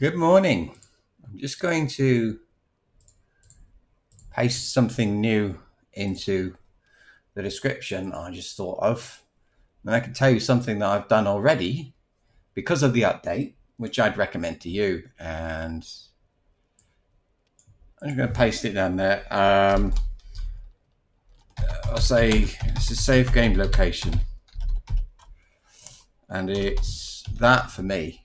Good morning. I'm just going to paste something new into the description I just thought of. And I can tell you something that I've done already because of the update, which I'd recommend to you. And I'm just going to paste it down there. I'll say it's a save game location. And it's that for me.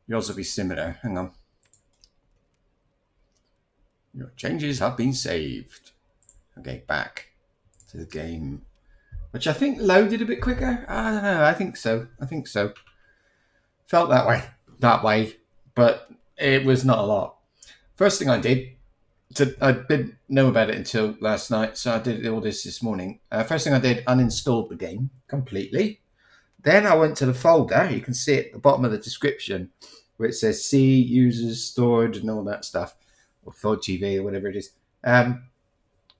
Yours will be similar. Hang on. Your changes have been saved. Okay, back to the game, which I think loaded a bit quicker. I don't know. I think so. Felt that way, but it was not a lot. First thing I did, I didn't know about it until last night, so I did all this morning. First thing I did, uninstalled the game completely. Then I went to the folder. You can see it at the bottom of the description where it says C, users, Thord, and all that stuff, or Thord TV, or whatever it is.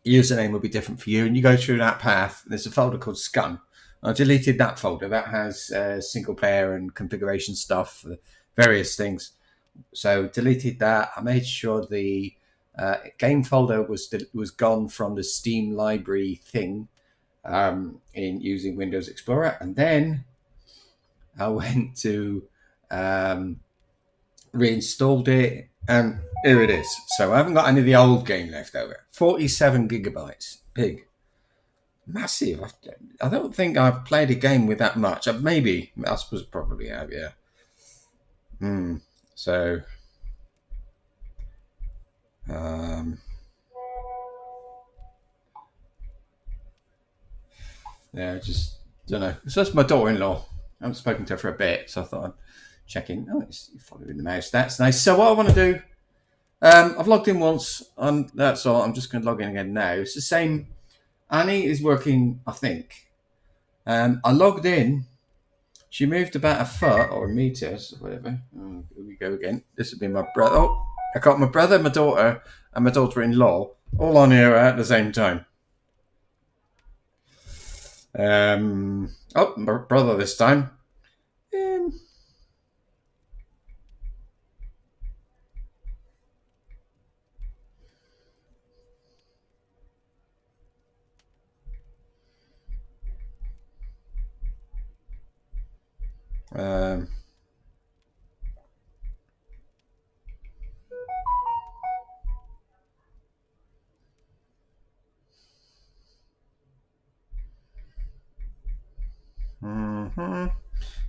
Username will be different for you, and you go through that path. There's a folder called SCUM. I deleted that folder. That has single player and configuration stuff, various things. So deleted that. I made sure the game folder was gone from the Steam library thing in using Windows Explorer, and then I went to reinstalled it, and here it is. So I haven't got any of the old game left over. 47 gigabytes. Big. Massive. I don't think I've played a game with that much. Maybe. I suppose probably have, yeah. So... yeah, just don't know. It's just my daughter-in-law. I haven't spoken to her for a bit, so I thought I'd check in. Oh, it's following the mouse. That's nice. So what I want to do, I've logged in once, and that's all. I'm just going to log in again now. It's the same. Annie is working, I think. I logged in. She moved about a foot or a meter, or whatever. Oh, here we go again. This would be my brother. Oh, I got my brother, my daughter, and my daughter-in-law all on here at the same time. Oh, my brother this time.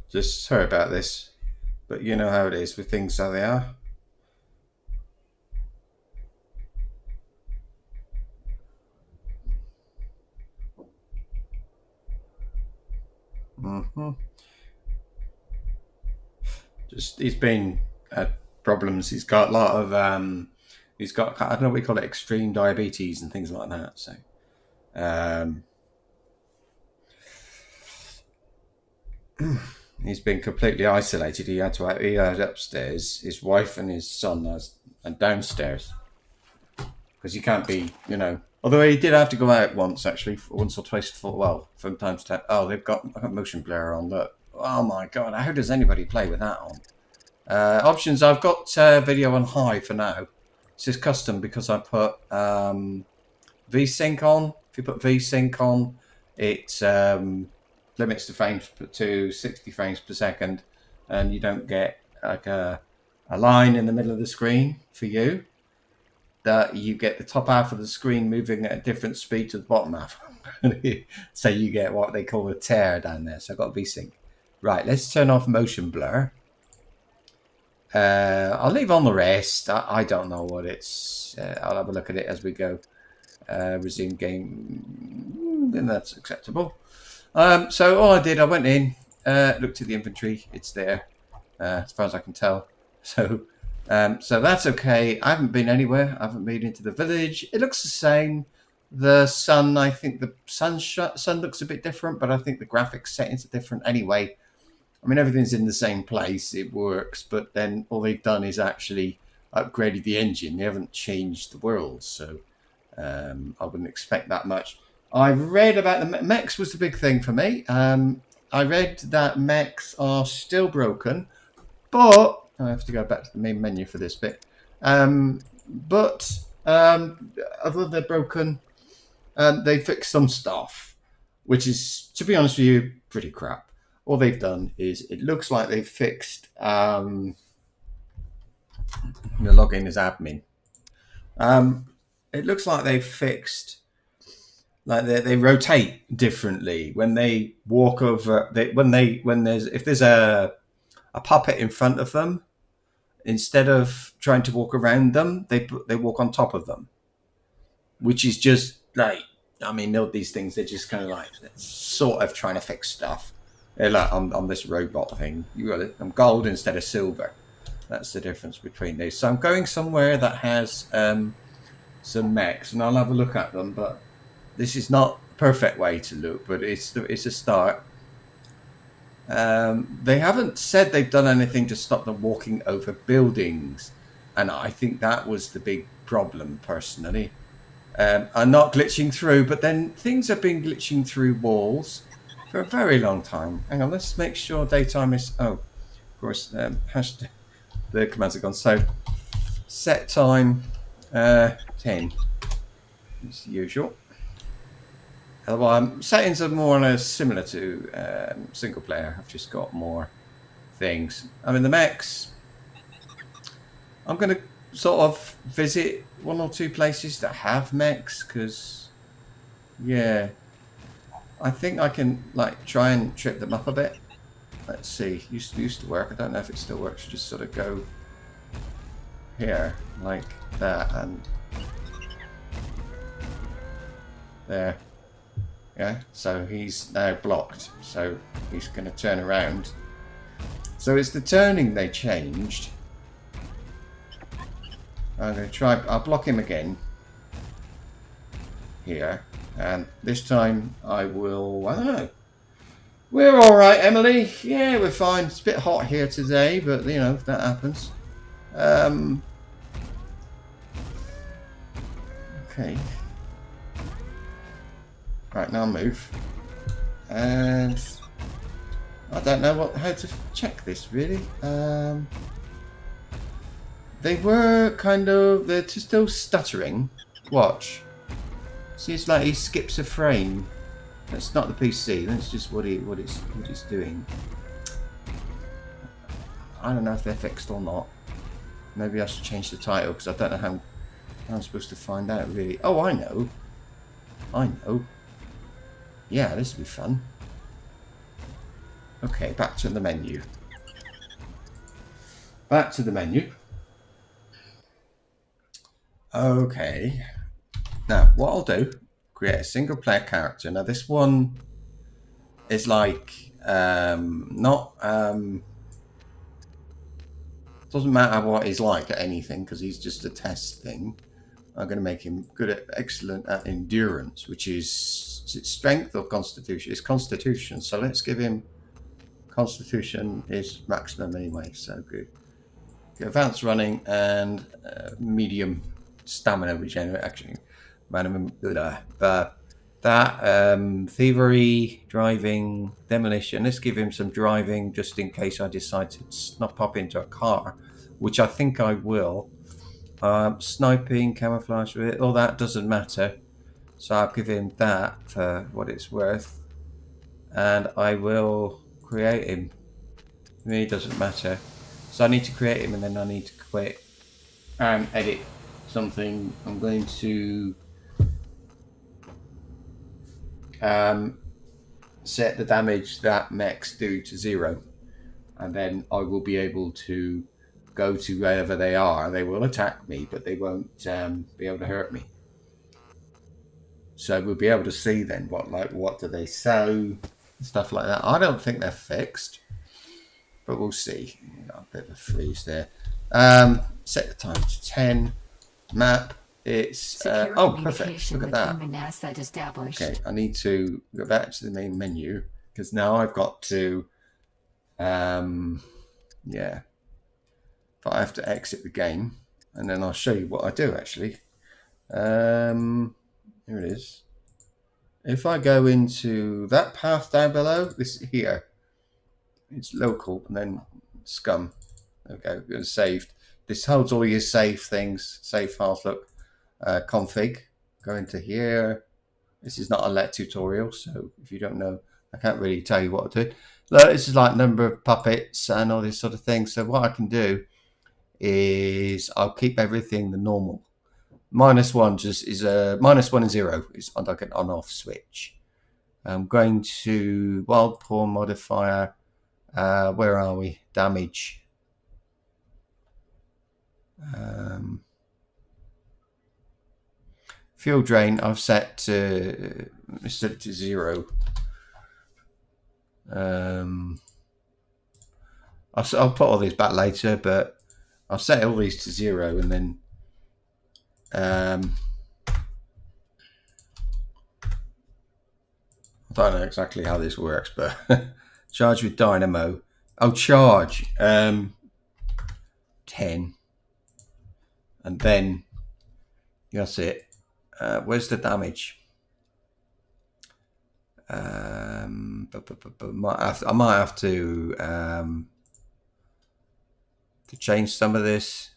Just sorry about this, but you know how it is with things how they are. Just he's been had problems. He's got a lot of he's got, I don't know what we call it, extreme diabetes and things like that. So he's been completely isolated. He had upstairs, his wife and his son, and downstairs, because you can't be, Although he did have to go out once, actually, once or twice. From time to time. Oh, I've got motion blur on. Look. Oh my god! How does anybody play with that on? Options. I've got video on high for now. This is custom because I put VSync on. If you put VSync on, it limits the frames to 60 frames per second, and you don't get like a line in the middle of the screen for you. That you get the top half of the screen moving at a different speed to the bottom half. So you get what they call a tear down there. So I've got VSync. Right, let's turn off motion blur. I'll leave on the rest. I don't know what it's... I'll have a look at it as we go. Resume game. Then that's acceptable. So all I did, I went in, looked at the inventory. It's there, as far as I can tell. So that's okay. I haven't been anywhere. I haven't been into the village. It looks the same. The sun, I think the sun looks a bit different, but I think the graphics settings are different anyway. I mean, everything's in the same place. It works, but then all they've done is actually upgraded the engine. They haven't changed the world, so I wouldn't expect that much. I read about the Mechs was the big thing for me. I read that Mechs are still broken, but I have to go back to the main menu for this bit. But other than they're broken, they fixed some stuff, which is, to be honest with you, pretty crap. All they've done is, it looks like they've fixed, the login as admin. It looks like they've fixed, like they rotate differently when they walk over. If there's a puppet in front of them, instead of trying to walk around them, they walk on top of them, which is just like, I mean, these things, they're just kind of like sort of trying to fix stuff. They're like on this robot thing, you got it. I'm gold instead of silver. That's the difference between these. So I'm going somewhere that has some mechs, and I'll have a look at them. But this is not the perfect way to look, but it's a start. They haven't said they've done anything to stop them walking over buildings, and I think that was the big problem personally. I'm not glitching through, but then things have been glitching through walls for a very long time. Hang on, let's make sure daytime is... Oh, of course, hashtag, the commands are gone. So, set time 10, as usual. Settings are more or less similar to single player. I've just got more things. I mean, the mechs, I'm going to sort of visit one or two places that have mechs, because, yeah, I think I can like try and trip them up a bit. Let's see. Used to work. I don't know if it still works. You just sort of go here like that and there. Yeah. So he's now blocked. So he's going to turn around. So it's the turning they changed. I'm going to try. I'll block him again here. And this time I will, I don't know. We're all right, Emily. Yeah, we're fine. It's a bit hot here today, but, you know, that happens. Okay. Right, now move. And I don't know how to check this, really. They were kind of, they're still stuttering. Watch. See, it's like he skips a frame. That's not the PC. That's just what it's doing. I don't know if they're fixed or not. Maybe I should change the title, because I don't know how I'm supposed to find out, really. Oh, I know. I know. Yeah, this will be fun. Okay, back to the menu. Back to the menu. Okay. Now, what I'll do, create a single player character. Now, this one is like, not, doesn't matter what he's like at anything, because he's just a test thing. I'm going to make him excellent at endurance, which is strength or constitution. It's constitution, so let's give him constitution is maximum anyway, so good. Advanced running and medium stamina regenerate, actually. Thievery, driving, demolition. Let's give him some driving just in case I decide to not pop into a car, which I think I will. Sniping, camouflage, all that doesn't matter. So I'll give him that for what it's worth. And I will create him. To me, it doesn't matter. So I need to create him, and then I need to quit and edit something. I'm going to set the damage that mechs do to 0, and then I will be able to go to wherever they are. They will attack me, but they won't be able to hurt me. So we'll be able to see then what do they sow, stuff like that. I don't think they're fixed, but we'll see. A bit of a freeze there. Set the time to 10. Map. It's oh, perfect. Look at that. Okay, I need to go back to the main menu, because now I've got to yeah, but I have to exit the game, and then I'll show you what I do actually. Here it is. If I go into that path down below, this here, it's local, and then SCUM. There we go. It's saved. This holds all your save things, save files. Look, config. Go into here. This is not a let tutorial, so if you don't know, I can't really tell you what to do. Look, this is like number of puppets and all this sort of thing. So what I can do is I'll keep everything the normal. -1 just is a -1 and 0 is like an on-off switch. I'm going to wild pawn modifier. Where are we? Damage. Fuel drain. I've set to 0. I'll put all these back later, but I'll set all these to 0, and then I don't know exactly how this works, but charge with dynamo. Oh, charge 10, and then that's it. Where's the damage? I might have to change some of this.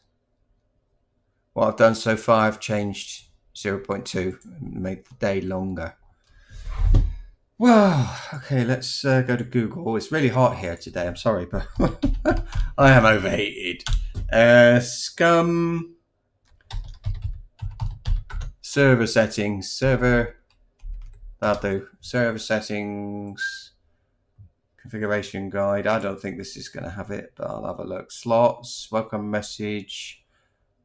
What I've done so far, I've changed 0.2 and made the day longer. Well, okay, let's go to Google. It's really hot here today. I'm sorry, but I am overheated. SCUM server settings. That'll do. Server settings. Configuration guide. I don't think this is going to have it, but I'll have a look. Slots. Welcome message.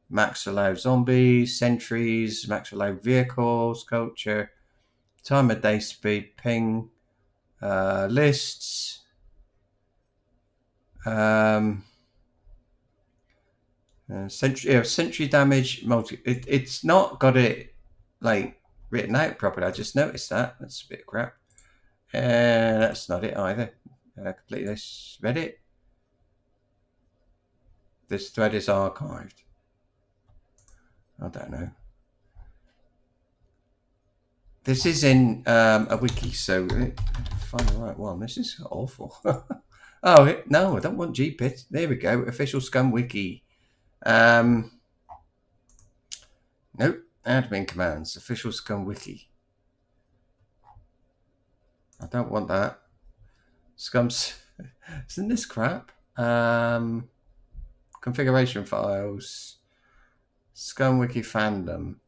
Max allowed zombies. Sentries. Max allowed vehicles. Culture. Time of day, speed, ping, lists, sentry damage, it's not got it like written out properly. I just noticed that. That's a bit of crap. That's not it either. Complete this. Reddit. This thread is archived. I don't know. This is in a wiki, so find the right one. This is awful. Oh, no, I don't want GPIT. There we go. Official SCUM wiki. Nope. Admin commands. Official SCUM wiki. I don't want that. SCUM's... Isn't this crap? Configuration files. SCUM wiki fandom.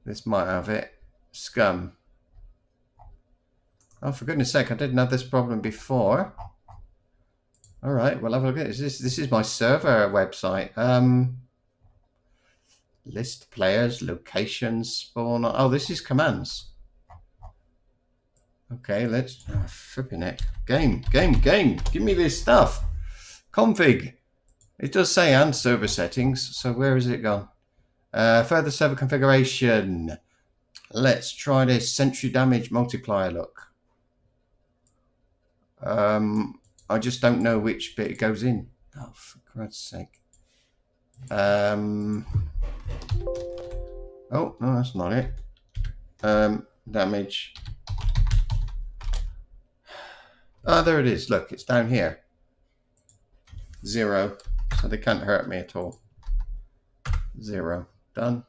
This might have it. SCUM. Oh, for goodness sake, I didn't have this problem before. All right, well, have a look at this. This is my server website. List players, locations, spawn. Oh, this is commands. Okay, let's... Oh, flipping it. Game. Give me this stuff. Config. It does say and server settings, so where has it gone? Further server configuration. Let's try this sentry damage multiplier. Look. I just don't know which bit it goes in. Oh, for God's sake. Oh, no, that's not it. Damage. Oh, there it is. Look, it's down here. 0. So they can't hurt me at all. 0. Done.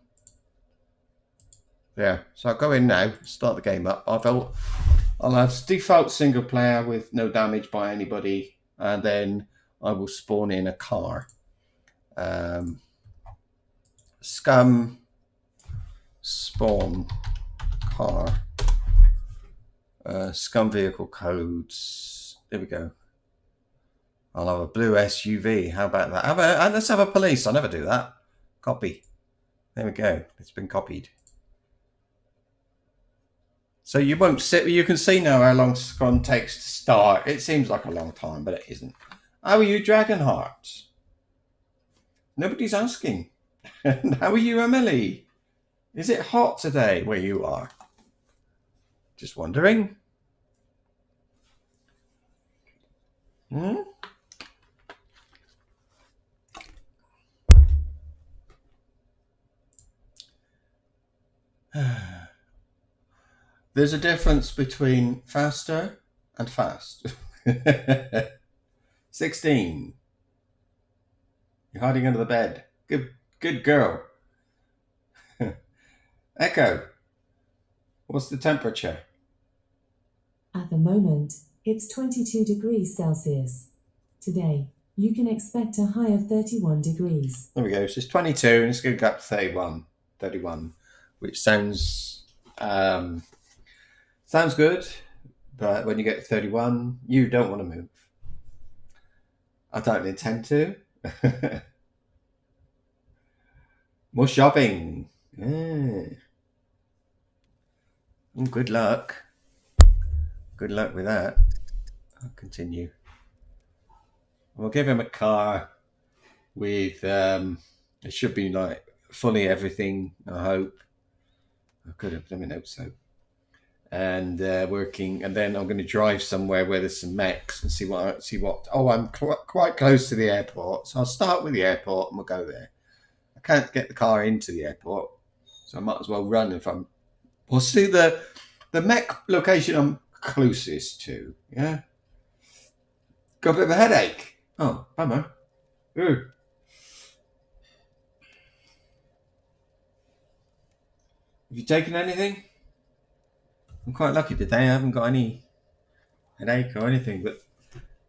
There. So I'll go in now, start the game up. I'll have default single player with no damage by anybody, and then I will spawn in a car. SCUM spawn car. SCUM vehicle codes. There we go. I'll have a blue SUV. How about that? Let's have a police. I never do that. Copy. There we go. It's been copied. So you won't sit. You can see now how long SCUM takes to start. It seems like a long time, but it isn't. How are you, Dragonheart? Nobody's asking. And how are you, Emily? Is it hot today where you are? Just wondering. There's a difference between faster and fast. 16. You're hiding under the bed. Good girl. Echo, what's the temperature? At the moment, it's 22 degrees Celsius. Today, you can expect a high of 31 degrees. There we go. So it's 22 and it's going to go up to 31, which sounds good. But when you get to 31, you don't want to move. I don't intend to. More shopping. Yeah. Oh, good luck. Good luck with that. I'll continue. We'll give him a car with, it should be like fully everything, I hope. I could have, let me know so. And working, and then I'm going to drive somewhere where there's some mechs and see what. Oh, I'm quite close to the airport, so I'll start with the airport and we'll go there. I can't get the car into the airport, so I might as well run if I'm. We'll see the mech location I'm closest to. Yeah, got a bit of a headache. Oh, bummer. Ooh. Have you taken anything? I'm quite lucky today. I haven't got any headache or anything, but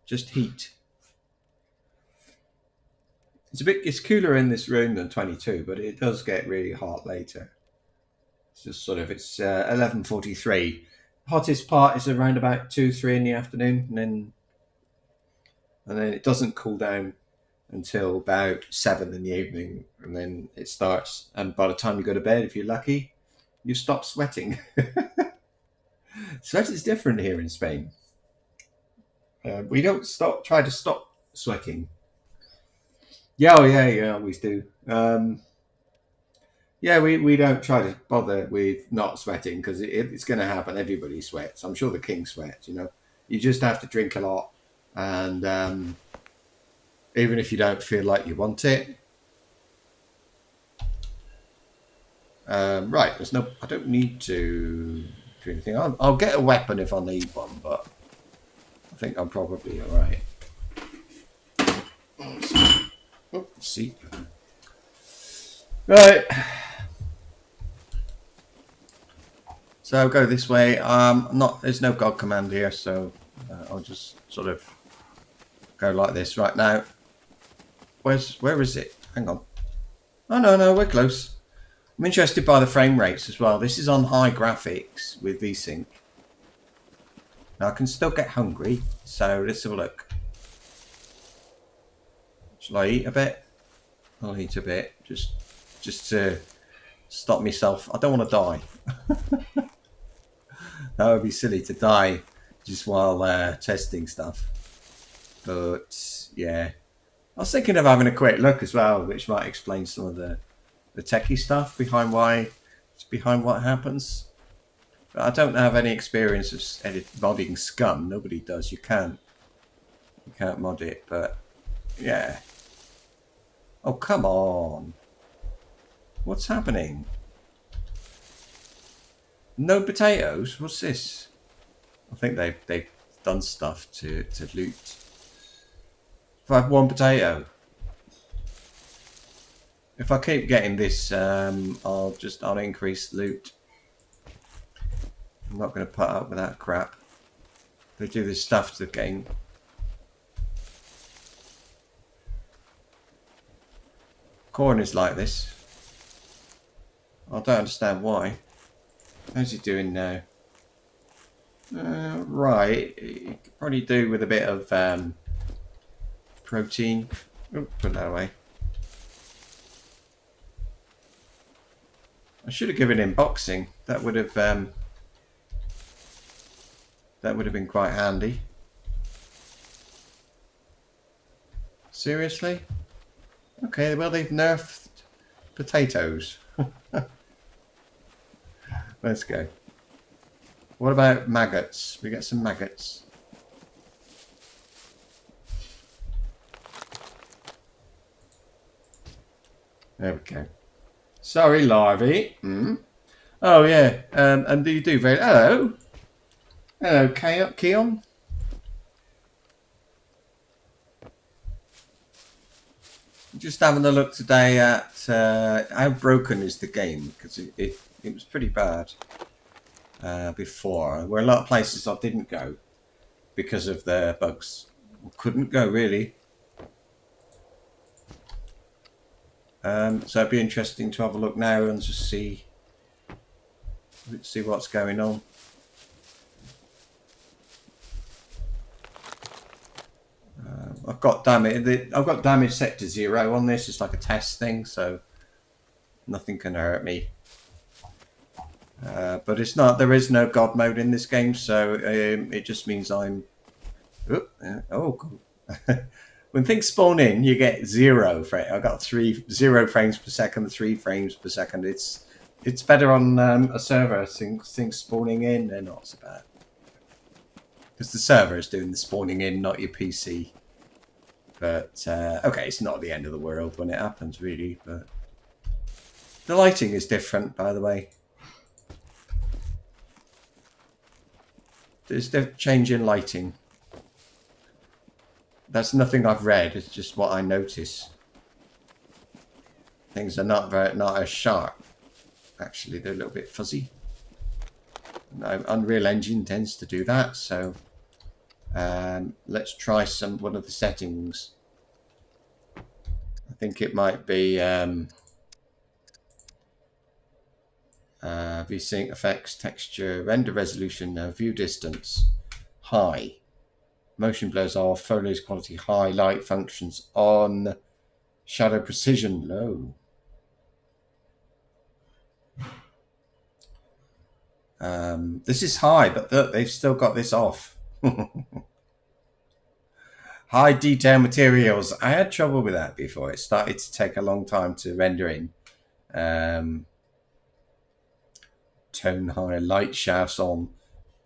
just heat. It's cooler in this room than 22, but it does get really hot later. It's just sort of, it's 11:43. Hottest part is around about 2-3 in the afternoon, and then it doesn't cool down until about 7 in the evening, and then it starts. And by the time you go to bed, if you're lucky, you stop sweating. Sweat is different here in Spain. We don't try to stop sweating. Yeah, I always do. Yeah, we don't try to bother with not sweating because it's going to happen. Everybody sweats. I'm sure the king sweats. You just have to drink a lot, and even if you don't feel like you want it. Right, I don't need to do anything. I'll get a weapon if I need one, but I think I'm probably all right. See. Right. So I'll go this way. There's no God command here, so I'll just sort of go like this right now. Where is it? Hang on. Oh no, we're close. I'm interested by the frame rates as well. This is on high graphics with VSync. Now I can still get hungry, so let's have a look. Shall I eat a bit? I'll eat a bit, just to stop myself. I don't want to die. That would be silly to die just while testing stuff. But yeah, I was thinking of having a quick look as well, which might explain some of the techie stuff behind what happens. But I don't have any experience of modding SCUM. Nobody does. You can't mod it, but yeah. Oh, come on. What's happening? No potatoes? What's this? I think they've done stuff to loot. If I have one potato. If I keep getting this, I'll increase loot. I'm not going to put up with that crap. They do this stuff to the game. Corn is like this. I don't understand why. How's he doing now? Right, you could probably do with a bit of protein. Oh, put that away. I should have given him boxing. That would have been quite handy. Seriously? Okay, well they've nerfed potatoes. Let's go. What about maggots? We get some maggots. There we go. Sorry, larvae. Oh yeah. And do you do very? Hello. Hello, Keon. Just having a look today at how broken is the game, because it was pretty bad before. There were a lot of places I didn't go because of the bugs. Couldn't go really. So it'd be interesting to have a look now and just see what's going on. I've got damage set to 0 on this. It's like a test thing, so nothing can hurt me. But it's not. There is no God mode in this game, so it just means I'm. Oh, cool. When things spawn in, you get 0 frame. I got 0 frames per second, 3 frames per second. It's better on a server. Things spawning in, they're not so bad because the server is doing the spawning in, not your PC. But okay, it's not the end of the world when it happens, really. But the lighting is different, by the way. There's a change in lighting. That's nothing I've read. It's just what I notice. Things are not as sharp. Actually, they're a little bit fuzzy. No, Unreal Engine tends to do that. So let's try one of the settings. I think it might be VSync effects, texture, render resolution, view distance, high. Motion blurs off, foliage quality high, light functions on, shadow precision low. This is high, but they've still got this off. High detail materials. I had trouble with that before. It started to take a long time to render in. Tone high, light shafts on.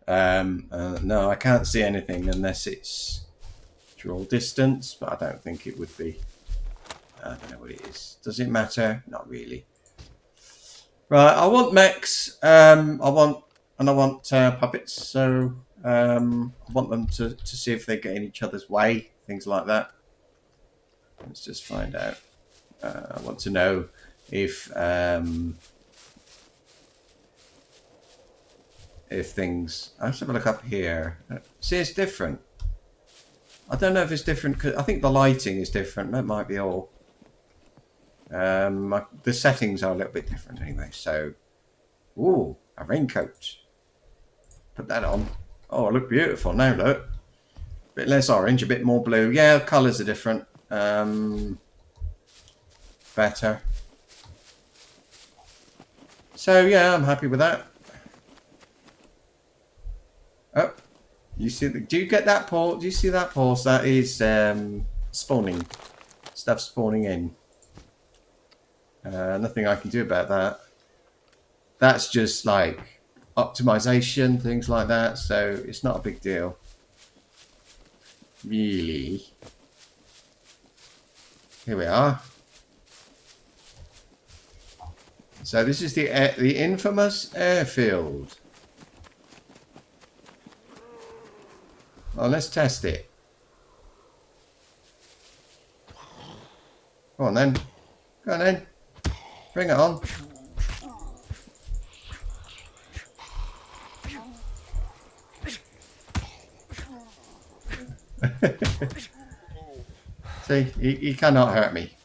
No, I can't see anything unless it's draw distance, but I don't think it would be. I don't know what it is. Does it matter? Not really. Right, I want mechs. I want puppets. So I want them to see if they get in each other's way, things like that. Let's just find out. I want to know if things. Let's have a look up here. See, it's different. I don't know if it's different because I think the lighting is different. That might be all. The settings are a little bit different anyway. So, ooh, a raincoat. Put that on. Oh, I look beautiful now. Look, a bit less orange, a bit more blue. Yeah, the colours are different. Better. So yeah, I'm happy with that. Oh, you see? Do you get that pulse? Do you see that pulse? That is spawning. Stuff spawning in. Nothing I can do about that. That's just like optimization, things like that. So it's not a big deal, really. Here we are. So this is the infamous airfield. Well, let's test it. Go on then. Go on then. Bring it on. See, he cannot hurt me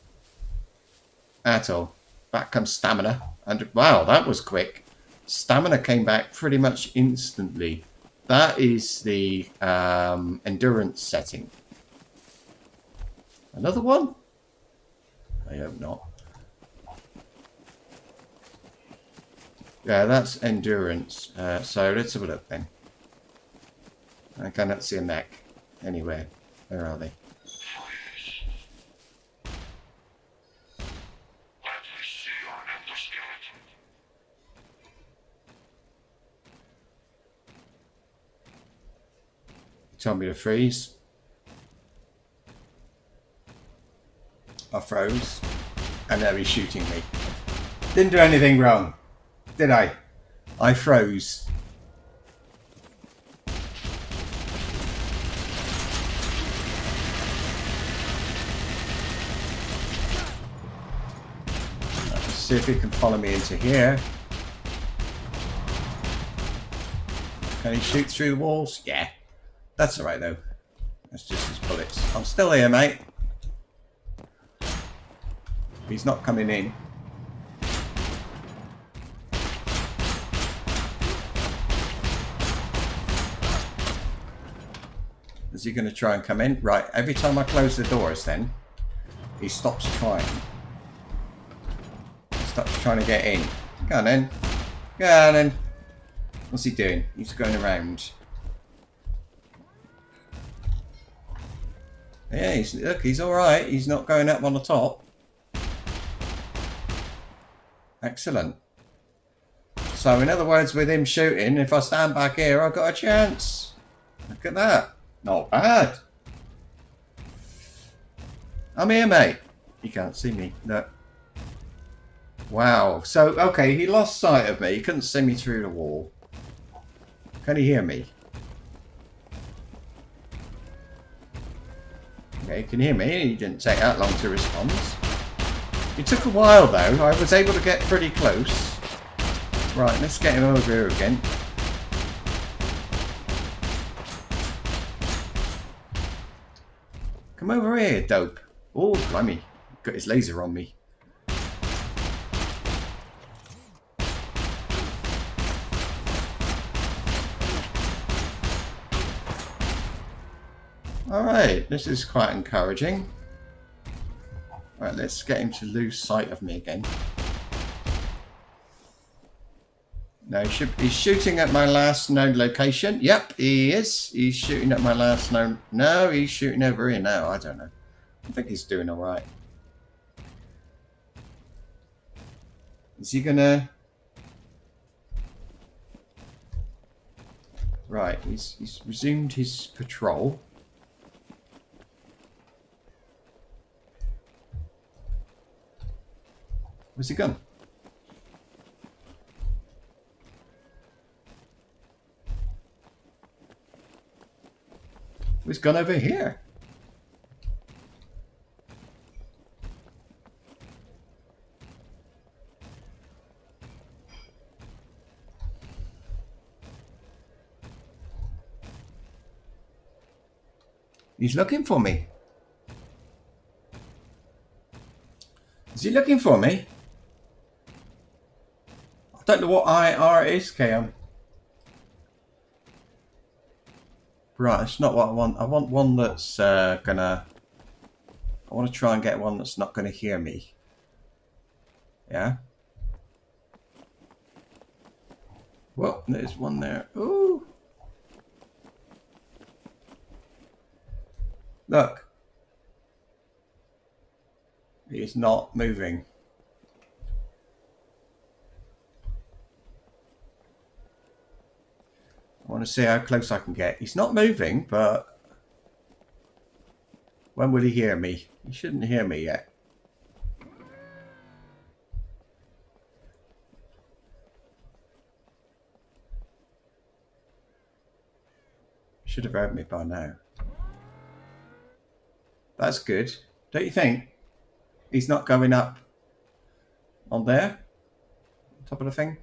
at all. Back comes stamina. And wow, that was quick. Stamina came back pretty much instantly. That is the endurance setting. Another one? I hope not. Yeah, that's endurance. So let's have a look then. I cannot see a mech anywhere. Where are they? Told me to freeze. I froze. And now he's shooting me. Didn't do anything wrong, did I? I froze. see if he can follow me into here. Can he shoot through the walls? Yeah. That's alright though. That's just his bullets. I'm still here, mate. He's not coming in. Is he going to try and come in? Right, every time I close the doors then, he stops trying. He stops trying to get in. Go on then. Go on then. What's he doing? He's going around. Yeah, look, he's alright. He's not going up on the top. Excellent. So in other words, with him shooting, if I stand back here, I've got a chance. Look at that. Not bad. I'm here, mate. You can't see me. Look. Wow. So, okay, he lost sight of me. He couldn't see me through the wall. Can he hear me? Okay, he can hear me. He didn't take that long to respond. It took a while, though. I was able to get pretty close. Right, let's get him over here again. Come over here, dope. Oh, blimey. Got his laser on me. Alright, this is quite encouraging. Right, let's get him to lose sight of me again. No, he's shooting at my last known location. Yep, he is. He's shooting at my last known... No, he's shooting over here now. I don't know. I think he's doing alright. Is he gonna... Right, he's resumed his patrol. Where's he gone? He's gone over here. He's looking for me. Is he looking for me? I don't know what IR is, Cam. Right, it's not what I want. I want one that's gonna... I want to try and get one that's not gonna hear me. Yeah? Well, there's one there. Ooh! Look. He's not moving. I want to see how close I can get. He's not moving, but when will he hear me? He shouldn't hear me yet. Should have heard me by now. That's good. Don't you think? He's not going up on there? Top of the thing?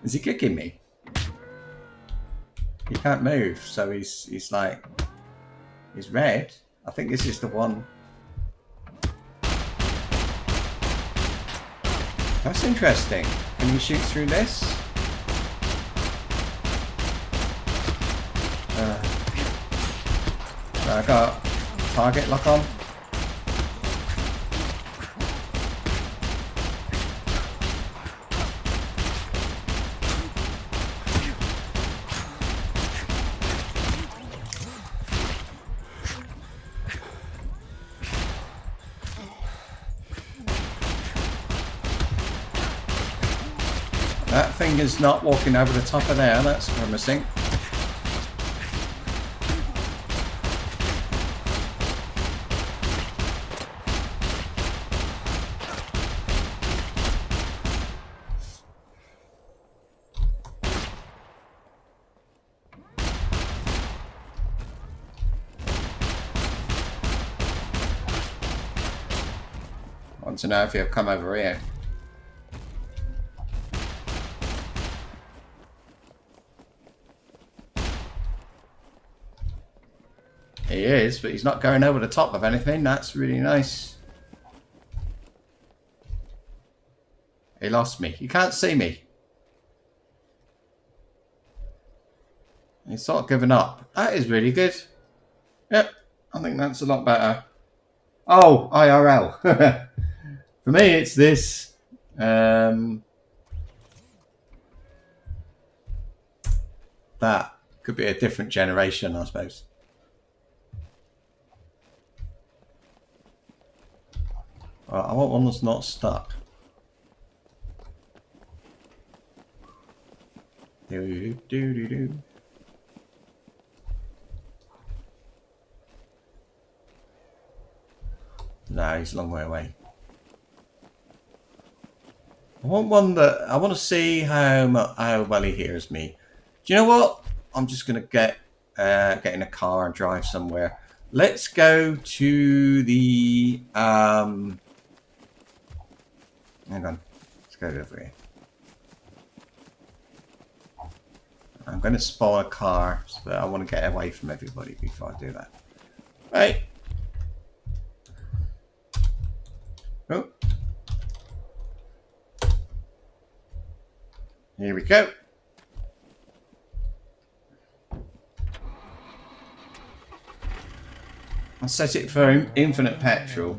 Is he kicking me? He can't move, so he's like... He's red. I think this is the one... That's interesting. Can you shoot through this? I got target lock on. That thing is not walking over the top of there, that's promising. to know if he'll come over here. He is, but he's not going over the top of anything. That's really nice. He lost me. He can't see me. He's sort of given up. That is really good. Yep, I think that's a lot better. Oh, IRL. For me, it's this. That could be a different generation, I suppose. Well, I want one that's not stuck. Do. No, he's a long way away. I want one that I want to see how well he hears me. Do you know what? I'm just gonna get in a car and drive somewhere. Let's go to the hang on. Let's go over here. I'm going to spawn a car, but I want to get away from everybody before I do that. Right. Oh. Here we go. I'll set it for infinite petrol.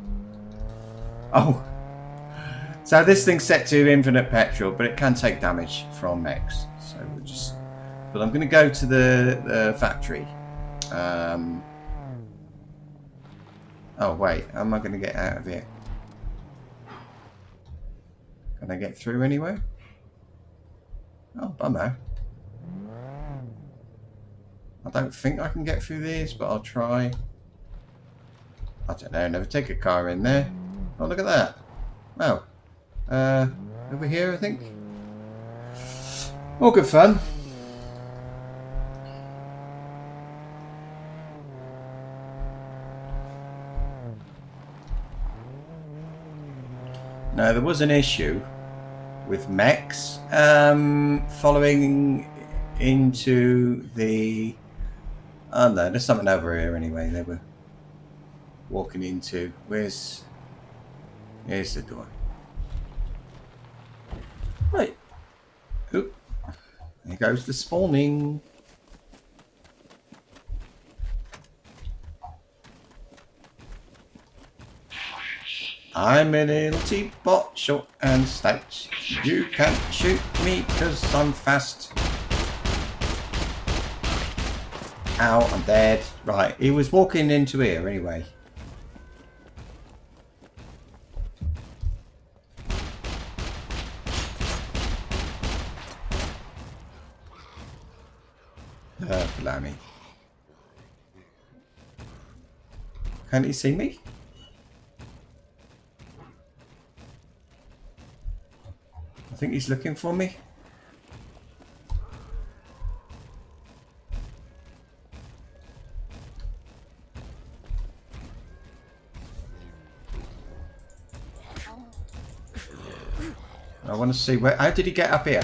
Oh. So this thing's set to infinite petrol, but it can take damage from Mechs. So we'll just... But I'm going to go to the factory. Oh, wait. How am I going to get out of here? Can I get through anywhere? Oh, bummer. I don't think I can get through these, but I'll try. I don't know. Never take a car in there. Oh, look at that. Oh. Over here, I think. All good fun. Now, there was an issue with Mechs following into the... Oh no, there's something over here anyway. They were walking into... Here's the door. Right. Oop. There goes the spawning. I'm a little teapot, short and stout. You can't shoot me because I'm fast. Ow, I'm dead. Right, he was walking into here anyway. Blimey. Can't he see me? I think he's looking for me. I want to see where... How did he get up here?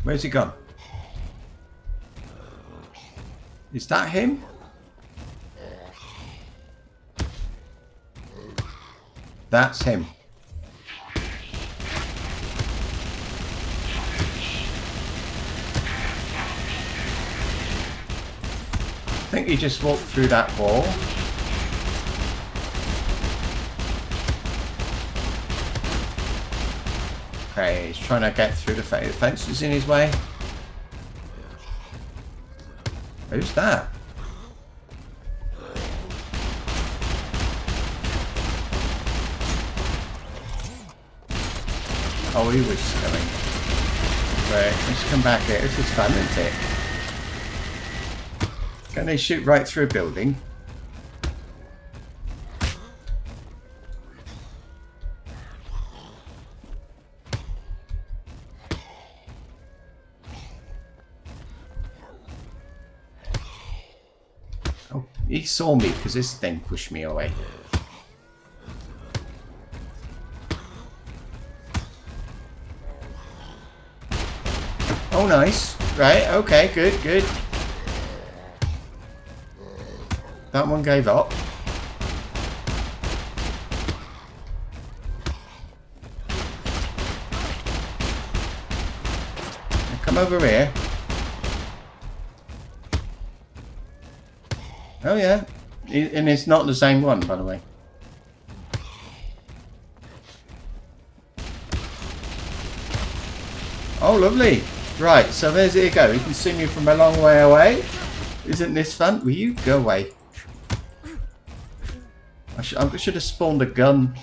Where's he gone? Is that him? That's him. I think he just walked through that wall. Okay, he's trying to get through the fence is in his way. Who's that? Oh, he was coming. Right, let's come back here. This is fun, isn't it? Can they shoot right through a building? Oh, he saw me because this thing pushed me away. Oh, nice. Right, okay, good, good. That one gave up. Now come over here. Oh, yeah. And it's not the same one, by the way. Oh, lovely. Right, so there's it go. You can see me from a long way away. Isn't this fun? Will you go away? I should have spawned a gun.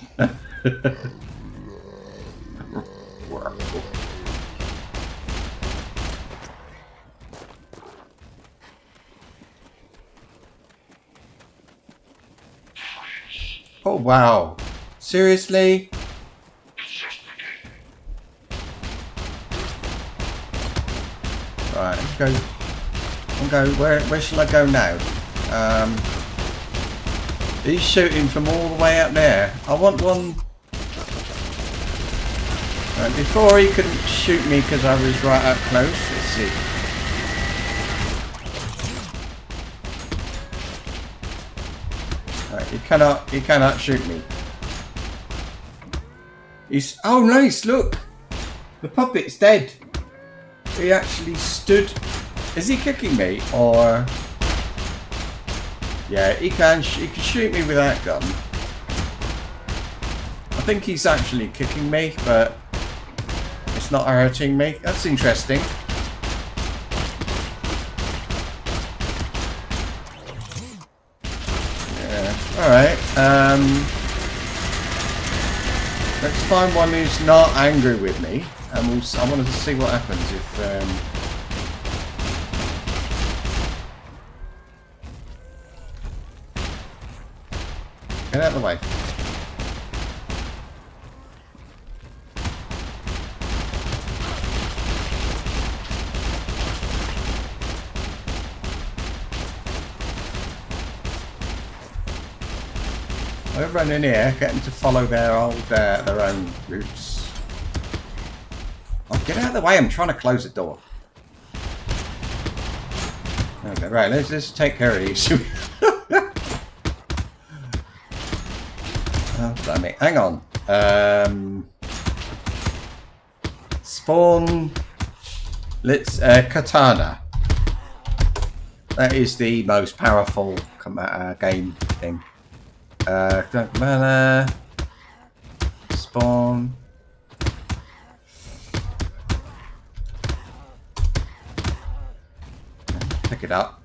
Oh, wow. Seriously? Right, let's go. I'll go. Where shall I go now? He's shooting from all the way up there. I want one. Right, before he couldn't shoot me because I was right up close. Let's see. Right, he cannot shoot me. He's. Oh, nice! Look, the puppet's dead. He actually stood. Is he kicking me or? Yeah, he can shoot me with that gun. I think he's actually kicking me, but it's not hurting me. That's interesting. Yeah. All right. Let's find one who's not angry with me, and I wanted to see what happens if. Get out of the way. Everyone in here, get them to follow their own routes. Oh, get out of the way! I'm trying to close the door. Okay, right. Let's take care of these. Oh, damn it. Hang on. Spawn. Let's katana. That is the most powerful game thing. Spawn. Pick it up.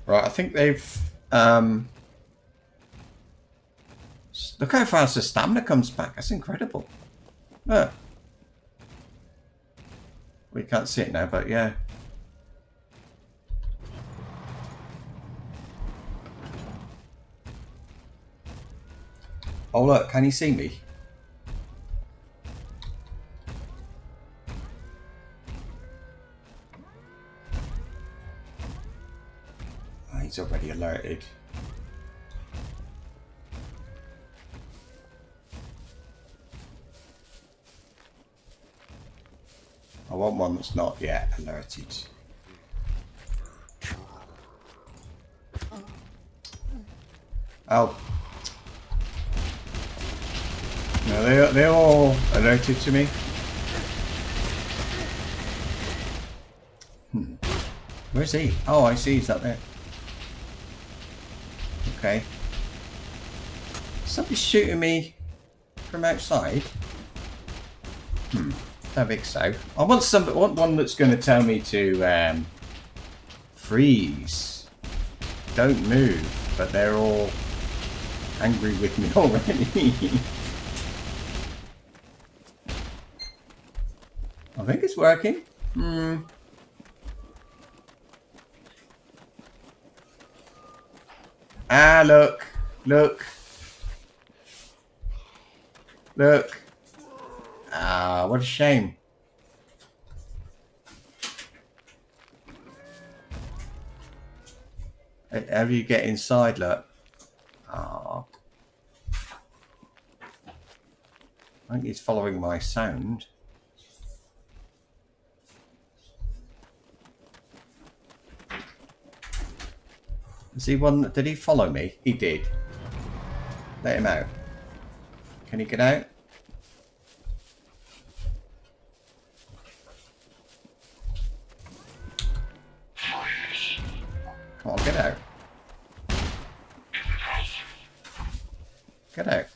Right, I think they've look how fast the stamina comes back. That's incredible. Look. We can't see it now, but yeah. Oh look, can you see me? Oh, he's already alerted. I want one that's not yet alerted. Oh. No, they're all alerted to me. Where's he? Oh, I see he's up there. Okay. Somebody's shooting me from outside. I think so. I want one that's going to tell me to freeze. Don't move. But they're all angry with me already. I think it's working. Ah, look. Look. Look. Ah, what a shame. How do you get inside, look? Ah. I think he's following my sound. Is he one? Did he follow me? He did. Let him out. Can he get out? Come on, get out. Get out.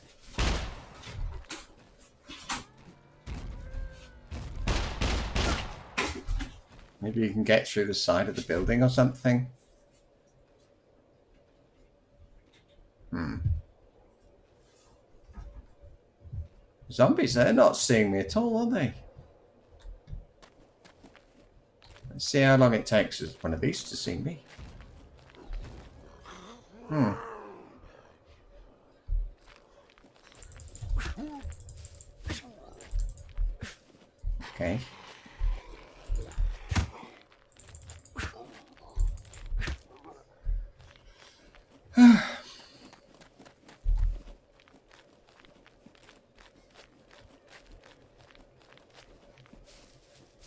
Maybe you can get through the side of the building or something. Zombies, they're not seeing me at all, are they? Let's see how long it takes one of these to see me. Okay.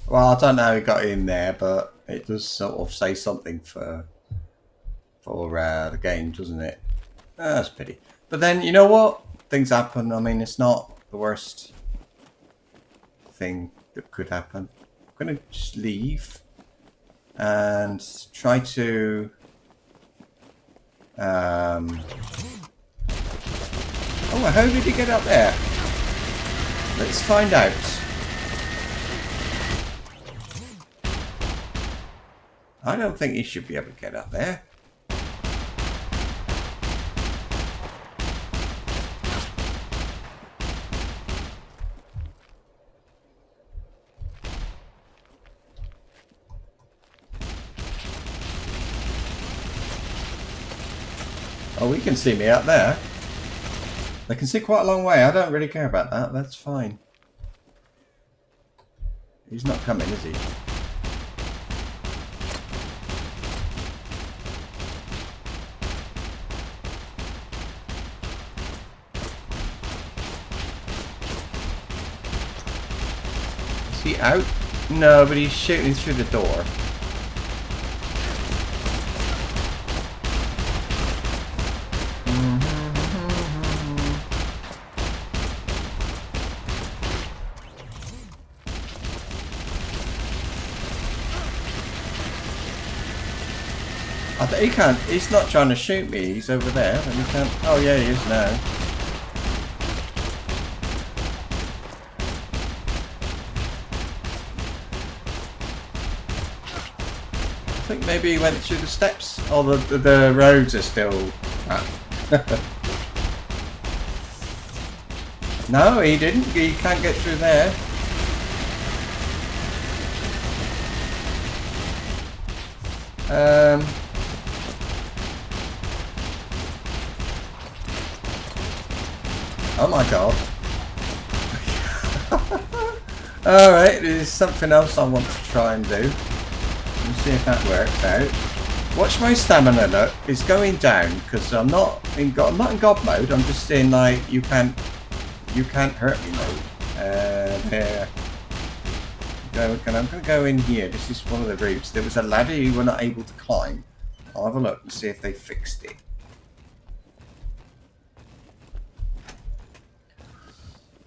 Well, I don't know how he got in there, but it does sort of say something for the game, doesn't it? That's a pity. But then, you know what? Things happen. I mean, it's not the worst thing that could happen. I'm going to just leave and try to... Oh, how did he get up there? Let's find out. I don't think he should be able to get up there. Oh, we can see me out there. They can see quite a long way. I don't really care about that. That's fine. He's not coming, is he? Is he out? No, but he's shooting through the door. He can't. He's not trying to shoot me. He's over there, and he can't. Oh yeah, he is now. I think maybe he went through the steps. Oh, the roads are still. No, he didn't. He can't get through there. Oh my god. Alright, there's something else I want to try and do. Let's see if that works out. Watch my stamina, look. It's going down because I'm not in god mode. I'm just in like you can't hurt me mode. There. I'm going to go in here. This is one of the routes. There was a ladder you were not able to climb. I'll have a look and see if they fixed it.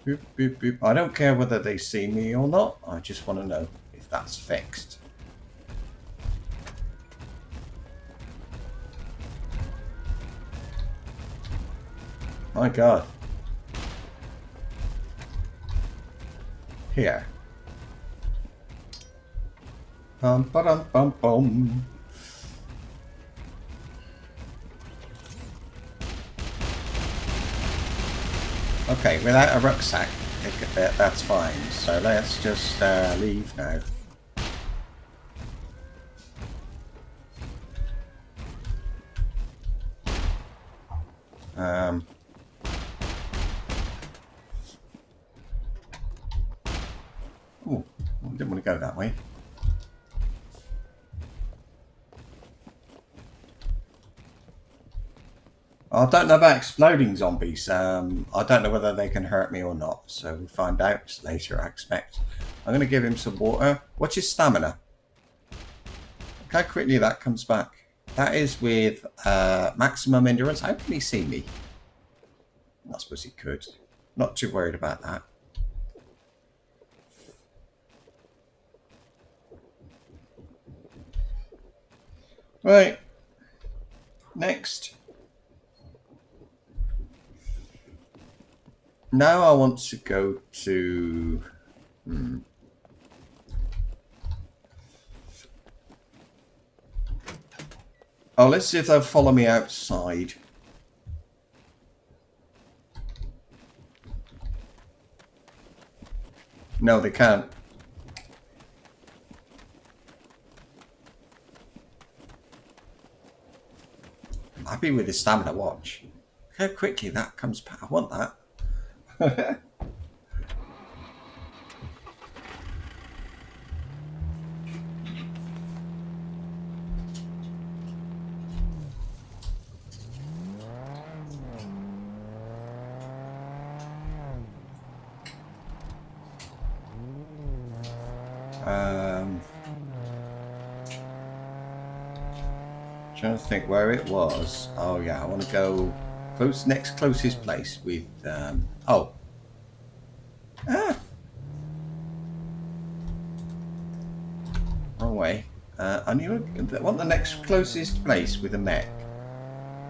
Boop, boop, boop. I don't care whether they see me or not. I just want to know if that's fixed. My god. Here. Bum ba dum bum bum. Okay, without a rucksack, that's fine. So let's just leave now. didn't want to go that way. I don't know about exploding zombies. I don't know whether they can hurt me or not. So we'll find out later, I expect. I'm going to give him some water. What's his stamina? Look how quickly that comes back. That is with maximum endurance. How can he see me? I suppose he could. Not too worried about that. Right. Next. Now I want to go to... Oh, let's see if they'll follow me outside. No, they can't. I'm happy with the stamina watch. Look how quickly that comes back. I want that. Trying to think where it was. Oh yeah, I want to go next closest place with wrong way. I want the next closest place with a mech.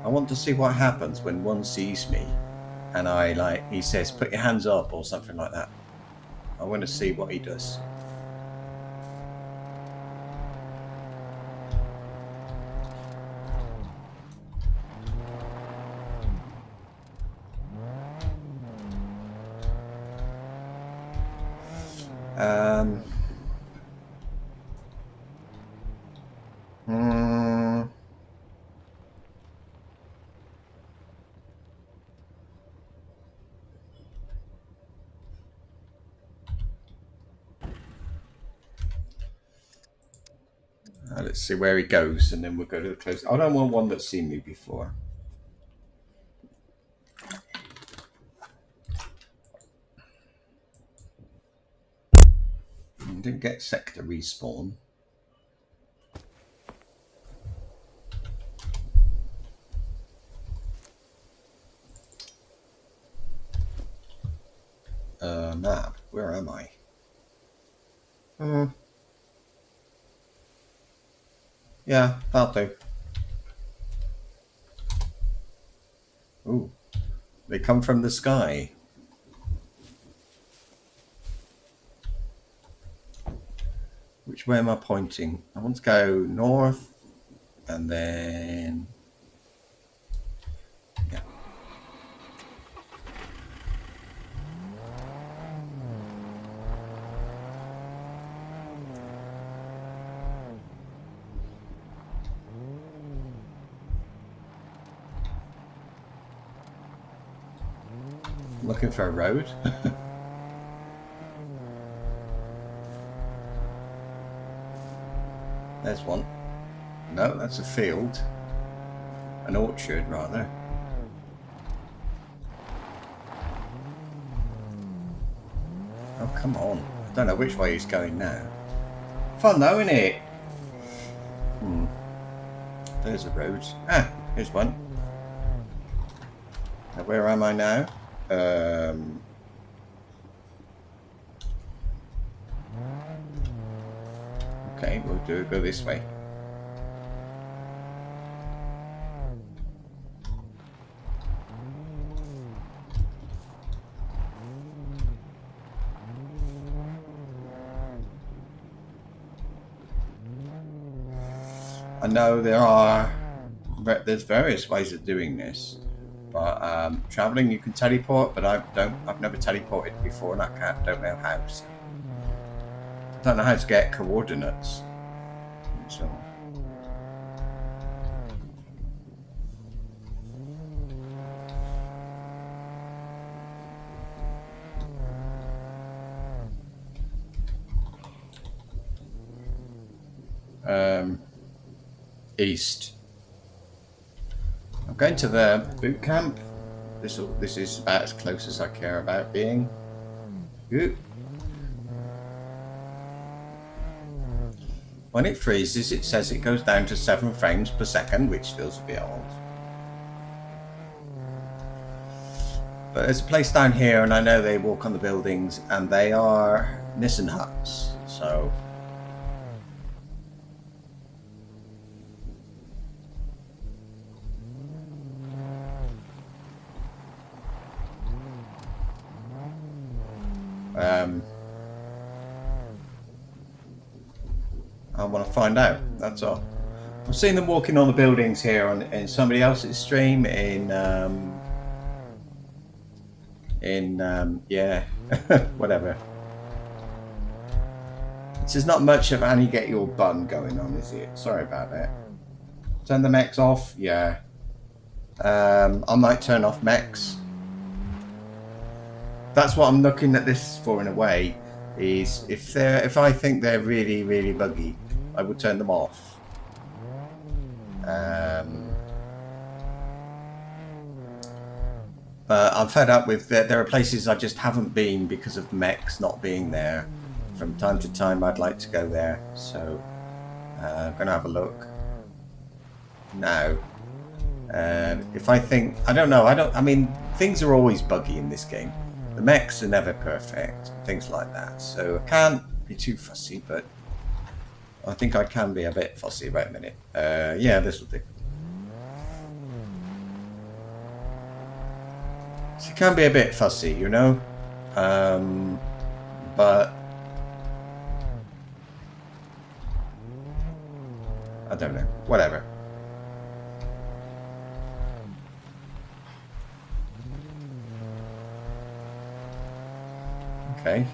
I want to see what happens when one sees me and he says put your hands up or something like that. I want to see what he does. Let's see where he goes, and then we'll go to the close. I don't want one that's seen me before. Didn't get sector respawn. Map. Where am I? Yeah, that'll do. Ooh, they come from the sky. Which way am I pointing? I want to go north, and then... yeah. Looking for a road. There's one. No, that's a field. An orchard, rather. Oh, come on. I don't know which way he's going now. Fun though, isn't it? There's a road. Ah, here's one. Now, where am I now? Okay, we'll go this way. I know there's various ways of doing this, but traveling you can teleport, but I've never teleported before, and I don't know how. So. I don't know how to get coordinates. So. east. I'm going to the boot camp. This is about as close as I care about being. Ooh. When it freezes, it says it goes down to 7 frames per second, which feels a bit old. But there's a place down here, and I know they walk on the buildings, and they are Nissen huts, so... I want to find out, that's all. I've seen them walking on the buildings here in somebody else's stream yeah, whatever. There's not much of Annie get your bun going on, is it? Sorry about that. Turn the Mechs off, yeah. I might turn off Mechs. That's what I'm looking at this for in a way, is if I think they're really, really buggy, I would turn them off. But I'm fed up with there are places I just haven't been because of Mechs not being there. From time to time I'd like to go there, so I'm gonna have a look now. If I think, I don't know, I mean, things are always buggy in this game. The Mechs are never perfect, things like that, so I can't be too fussy, but I think I can be a bit fussy. Wait a minute. Yeah, this will do. So you can be a bit fussy, you know, but I don't know, whatever. Okay.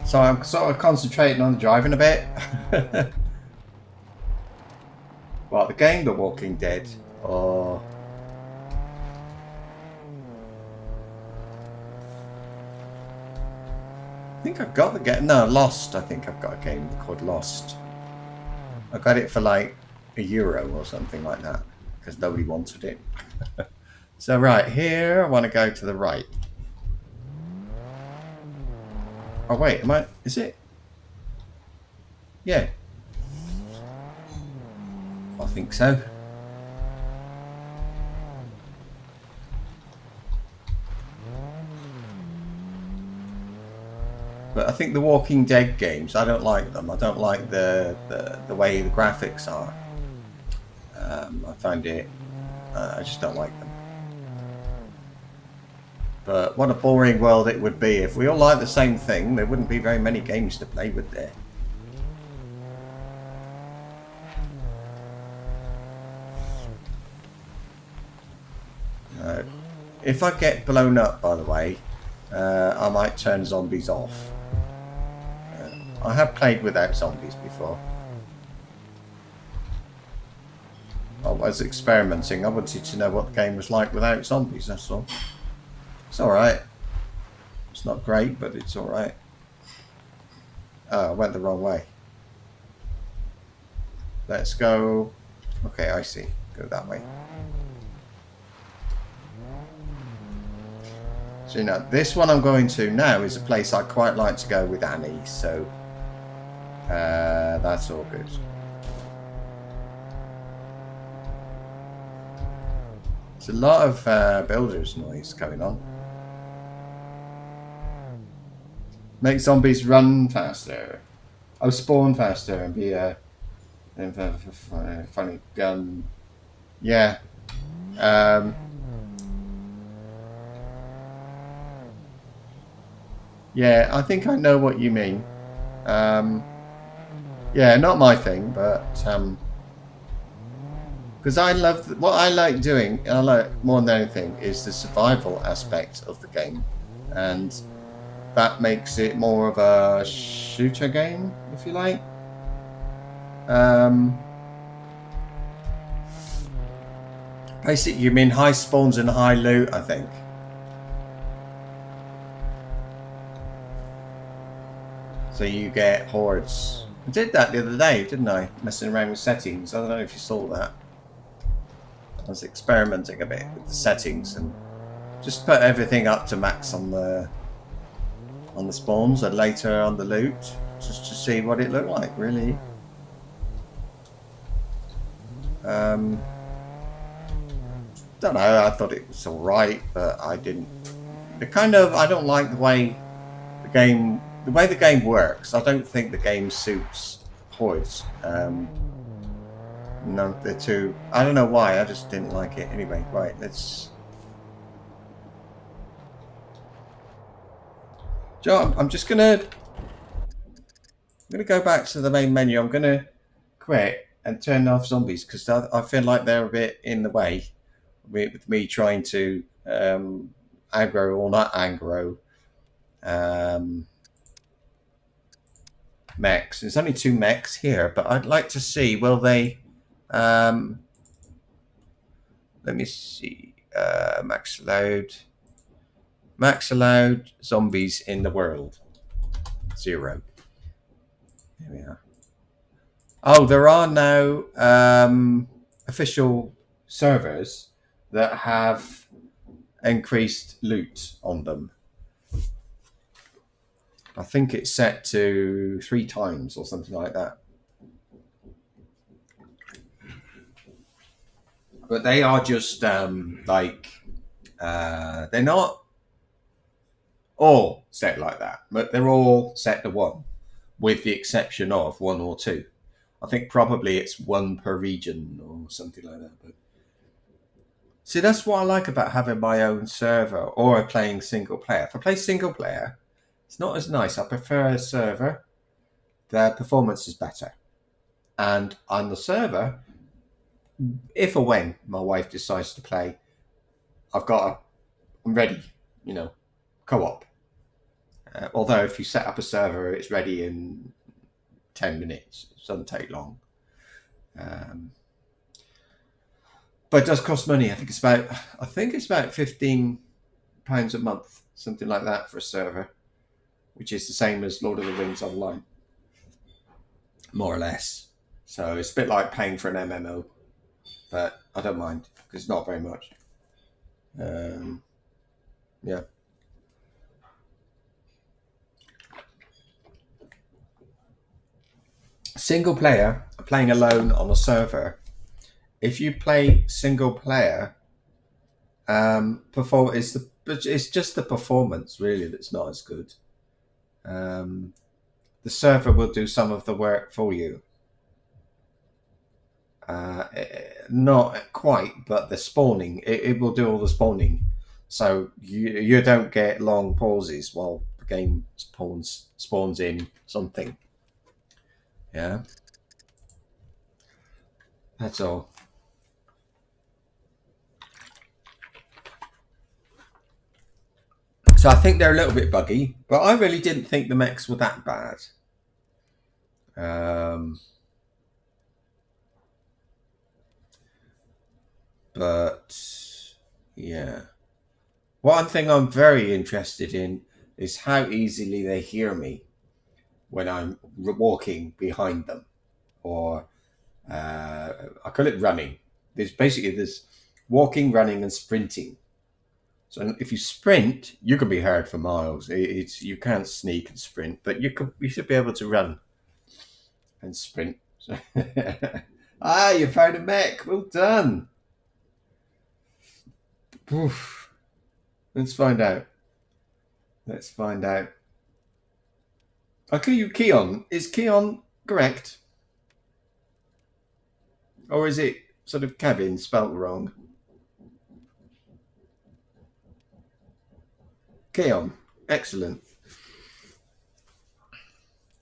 So I'm sort of concentrating on driving a bit. Well, the game The Walking Dead, or... I think I've got the game, no, Lost, I think I've got a game called Lost. I got it for like €1 or something like that, because nobody wanted it. So right, here I want to go to the right. Oh wait, is it? Yeah. I think so. But I think the Walking Dead games, I don't like them. I don't like the way the graphics are. I find it, I just don't like them. But what a boring world it would be. If we all liked the same thing, there wouldn't be very many games to play, would there? If I get blown up, by the way, I might turn zombies off. I have played without zombies before. I was experimenting. I wanted to know what the game was like without zombies, that's all. It's alright. It's not great, but it's alright. Oh, I went the wrong way. Let's go... Okay, I see. Go that way. So, you know, this one I'm going to now is a place I quite like to go with Annie, so... that's all good. There's a lot of builders noise going on. Make zombies run faster. Oh, spawn faster and be a funny gun. Yeah. Yeah, I think I know what you mean. Yeah, not my thing, but because I love what I like doing, and I like more than anything is the survival aspect of the game, and that makes it more of a shooter game, if you like. Basically, you mean high spawns and high loot, I think. So you get hordes. I did that the other day, didn't I? Messing around with settings. I don't know if you saw that. I was experimenting a bit with the settings and just put everything up to max on the spawns and later on the loot, just to see what it looked like, really. Don't know. I thought it was all right, but I didn't. I don't like the way the game works. I don't think the game suits hordes. No, they're too. I don't know why. I just didn't like it. Anyway, right. Let's. Joe, I'm just gonna go back to the main menu. I'm gonna quit and turn off zombies because I feel like they're a bit in the way with me trying to aggro or not aggro mechs. There's only 2 mechs here, but I'd like to see, will they let me see, max allowed zombies in the world 0. Here we are. Oh, there are now official servers that have increased loot on them. I think it's set to 3 times or something like that. But they are just they're not all set like that, but they're all set to 1, with the exception of 1 or 2. I think probably it's 1 per region or something like that. But see, that's what I like about having my own server or playing single player. If I play single player, it's not as nice. I prefer a server. The performance is better. And on the server, if or when my wife decides to play, I'm ready, co-op. Although if you set up a server, it's ready in 10 minutes. It doesn't take long. But it does cost money. I think it's about £15 a month, something like that, for a server, which is the same as Lord of the Rings Online, more or less. So it's a bit like paying for an MMO, but I don't mind because it's not very much. Yeah. Single player, playing alone on a server. If you play single player, it's just the performance really that's not as good. The server will do some of the work for you. Not quite, but the spawning, it will do all the spawning. So you don't get long pauses while the game spawns in something. Yeah. That's all. So I think they're a little bit buggy, but I really didn't think the mechs were that bad. But yeah, one thing I'm very interested in is how easily they hear me when I'm walking behind them, or I call it running. There's walking, running, and sprinting. So if you sprint, you can be heard for miles. You can't sneak and sprint, but you should be able to run and sprint. You found a mech. Well done. Oof. Let's find out. Okay, Keon. Is Keon correct? Or is it sort of cabin spelt wrong? Keon. Excellent.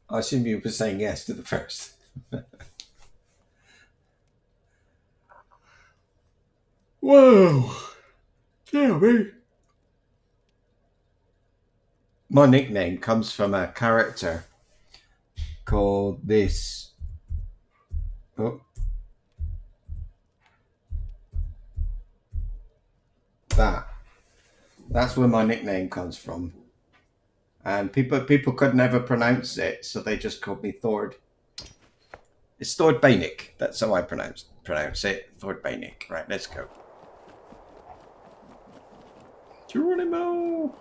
I assume you were saying yes to the first. Whoa. Yeah, me. My nickname comes from a character called this. Oh. That's where my nickname comes from. And people could never pronounce it, so they just called me Thord. It's Thord Bainick. That's how I pronounce it. Thord Bainick. Right, let's go. Geronimo!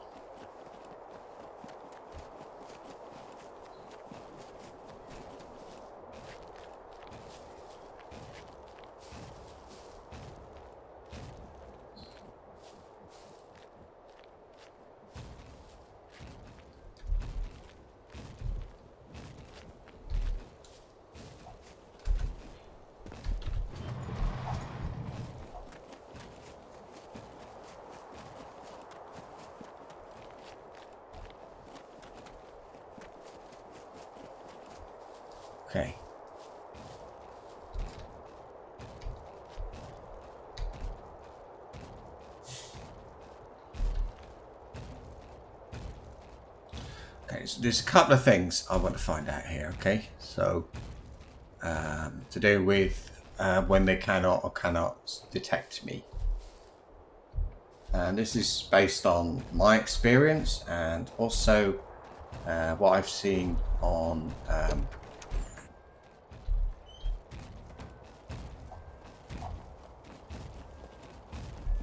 Okay. Okay, so there's a couple of things I want to find out here, okay? So, to do with when they cannot or cannot detect me. And this is based on my experience and also what I've seen on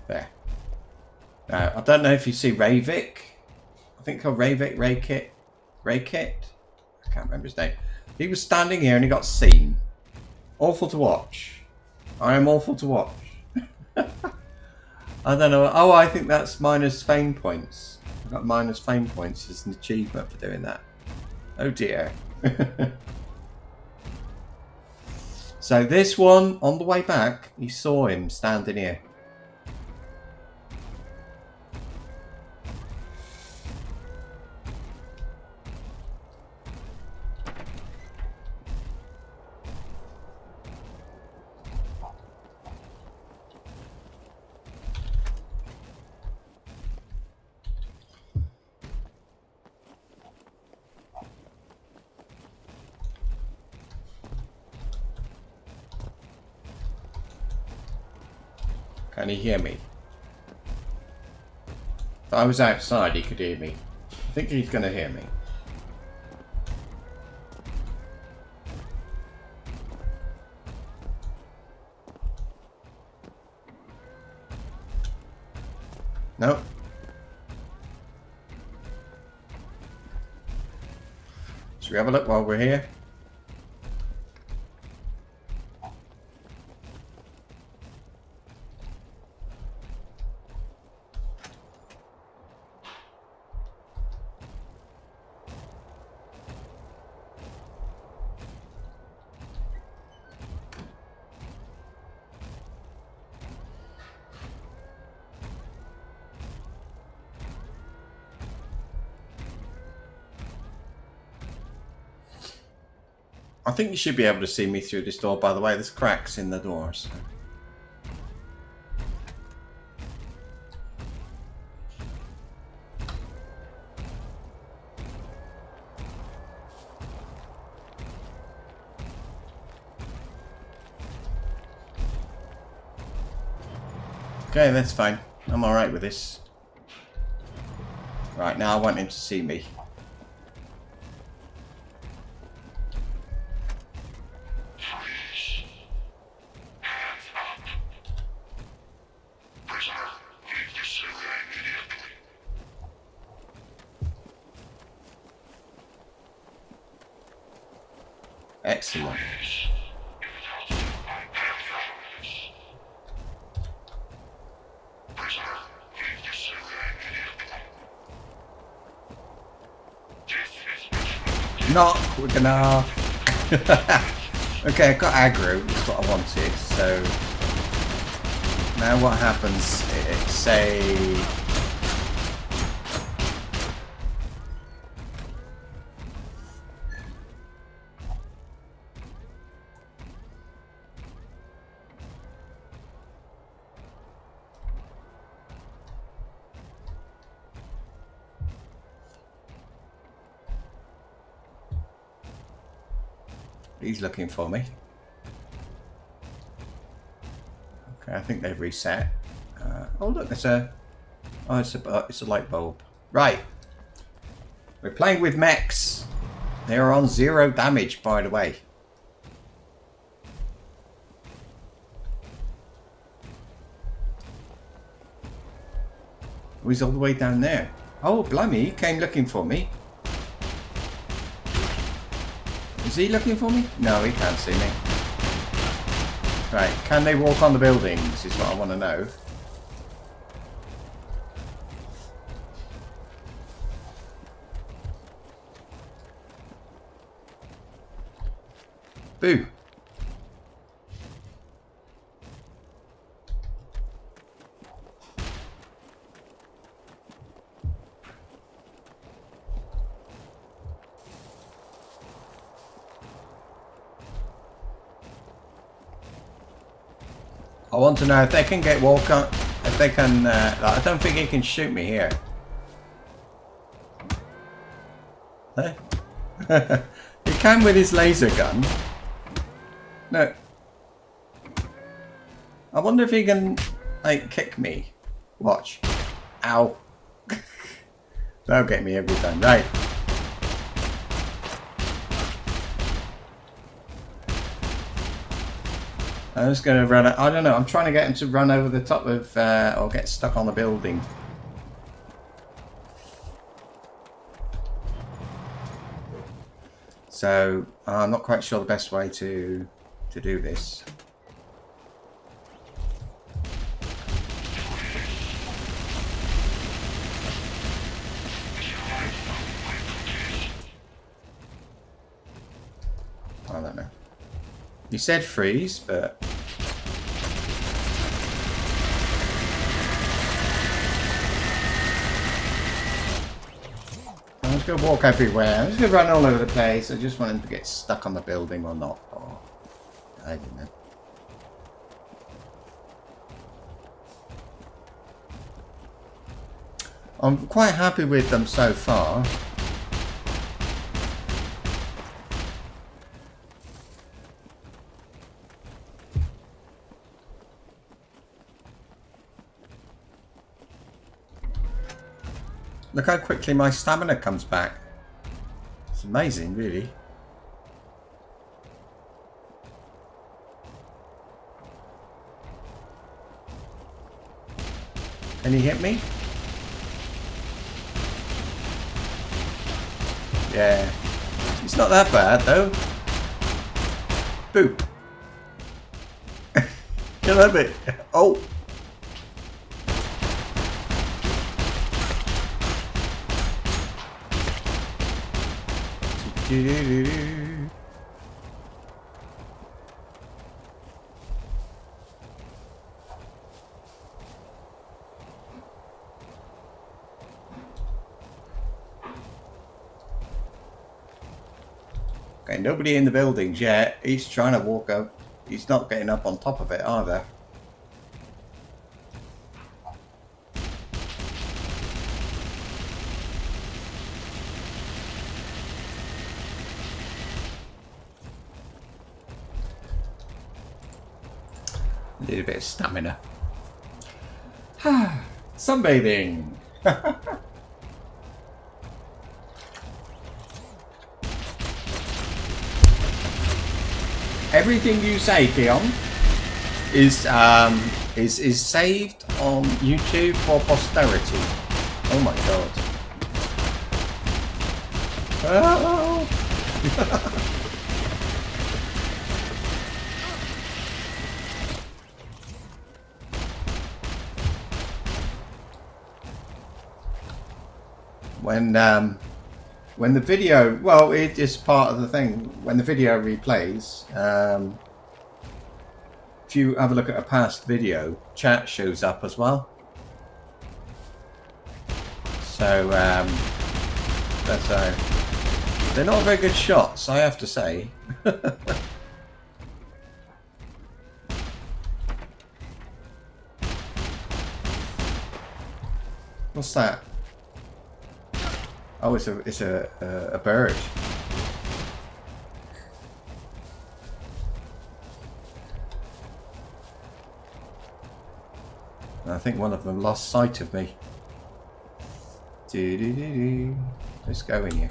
there. I don't know if you see Ravik. I think called Ravik, Raykit. I can't remember his name. He was standing here and he got seen. Awful to watch. I am awful to watch. I don't know. Oh, I think that's minus fame points. I got minus fame points as an achievement for doing that. Oh dear. So this one, on the way back, he saw him standing here. Can he hear me? If I was outside, he could hear me. I think he's going to hear me. Nope. Should we have a look while we're here? I think you should be able to see me through this door, by the way. There's cracks in the door. So. Okay, that's fine. I'm alright with this. Right, now I want him to see me. Excellent. Not quick enough. Okay, I got aggro. That's what I wanted. So now what happens? It's a he's looking for me. Okay, I think they've reset. Oh look, it's a light bulb. Right. We're playing with mechs. They're on 0 damage, by the way. Oh, he's all the way down there. Oh, blimey, he came looking for me. Is he looking for me? No, he can't see me. Right, can they walk on the buildings is what I want to know. Boo. I want to know if they can get walk on. If they can, I don't think he can shoot me here. Huh? He can with his laser gun. No. I wonder if he can, like, kick me. Watch. Ow. That'll get me every time. Right. I'm just going to run. I don't know. I'm trying to get him to run over the top of, or get stuck on the building. So I'm not quite sure the best way to do this. I don't know. You said freeze, but I'm just going to walk everywhere. I'm just going to run all over the place. I just want him to get stuck on the building or not. Or I don't know. I'm quite happy with them so far. Look how quickly my stamina comes back. It's amazing, really. Can he hit me? Yeah. It's not that bad, though. Boo. Kill a bit. Oh. Okay, nobody in the buildings yet. He's trying to walk up. He's not getting up on top of it either. A little bit of stamina. Sunbathing. Everything you say, Keon, is saved on YouTube for posterity. Oh my god. Oh. When the video, well, it is part of the thing. When the video replays, if you have a look at a past video, chat shows up as well. So that's they're not very good shots, I have to say. What's that? Oh, it's a bird. I think one of them lost sight of me. Let's go in here.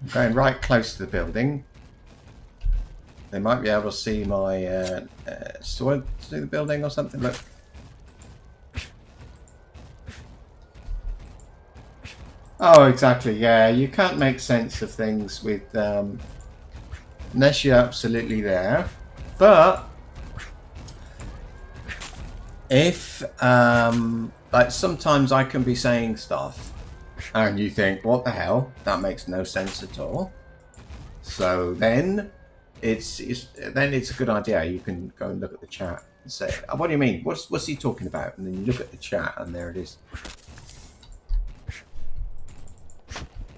I'm going right close to the building. They might be able to see my sword through the building or something. Look. Oh, exactly. Yeah, you can't make sense of things with unless you're absolutely there. But if like sometimes I can be saying stuff and you think, what the hell? That makes no sense at all. So then it's a good idea. You can go and look at the chat and say, oh, what do you mean? What's he talking about? And then you look at the chat and there it is.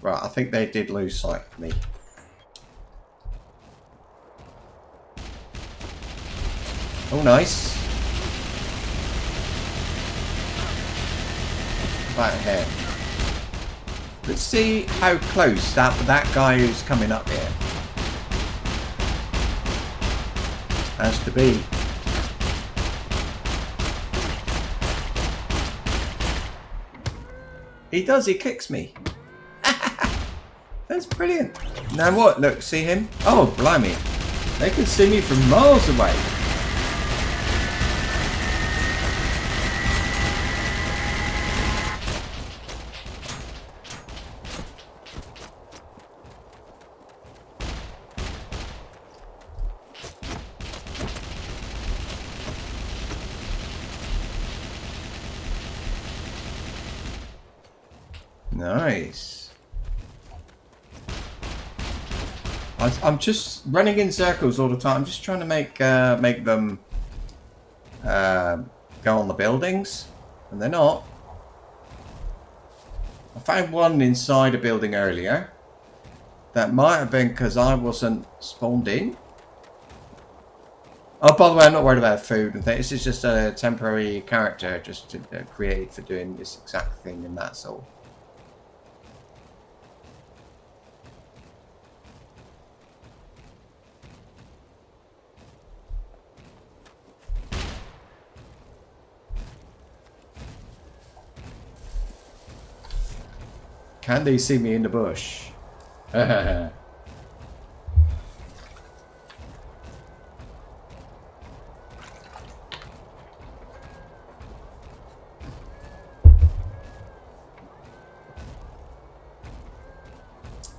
Right, I think they did lose sight of me. Oh, nice. Right ahead. Let's see how close that guy who's coming up here has to be. He does, he kicks me. That's brilliant. Now what? Look, see him? Oh, blimey. They can see me from miles away. Nice. I'm just running in circles all the time. I'm just trying to make them go on the buildings, and they're not. I found one inside a building earlier. That might have been because I wasn't spawned in. Oh, by the way, I'm not worried about food and things. This is just a temporary character just to create for doing this exact thing, and that's all. Can they see me in the bush?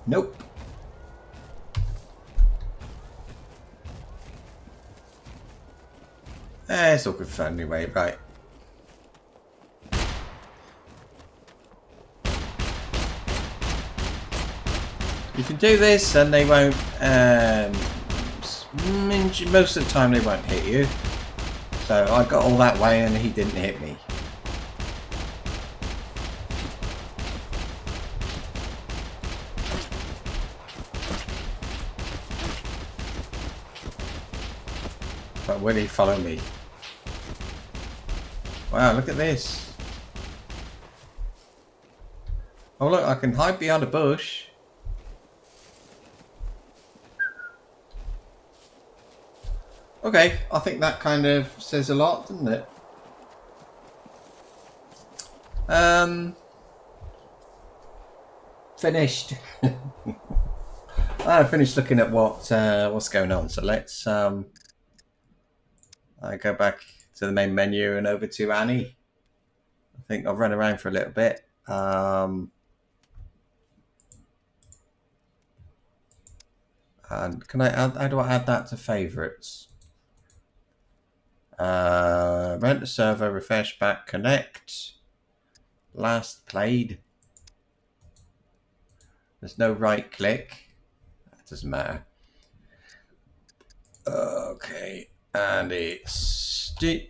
Nope. It's all good fun anyway, right? You can do this and they won't, most of the time they won't hit you. So I got all that way and he didn't hit me. But will he follow me? Wow, look at this. Oh look, I can hide behind a bush. Okay, I think that kind of says a lot, doesn't it? Finished. I finished looking at what's going on. So let's I go back to the main menu and over to Annie. I think I've run around for a little bit. And can I add? How do I add that to favorites? Rent a server, refresh back, connect. Last played. There's no right click. That doesn't matter. Okay, and it's I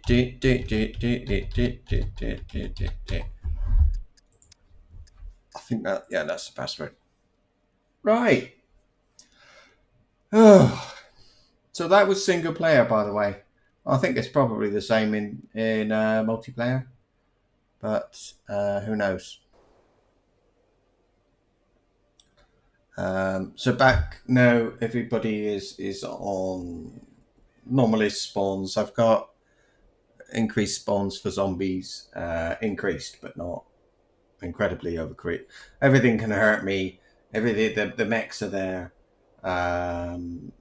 think that's the password. Right. Oh, so that was single player, by the way. I think it's probably the same in multiplayer, but who knows? So back now, everybody is on normalist spawns. I've got increased spawns for zombies, increased, but not incredibly overcreated. Everything can hurt me. Everything, the mechs are there,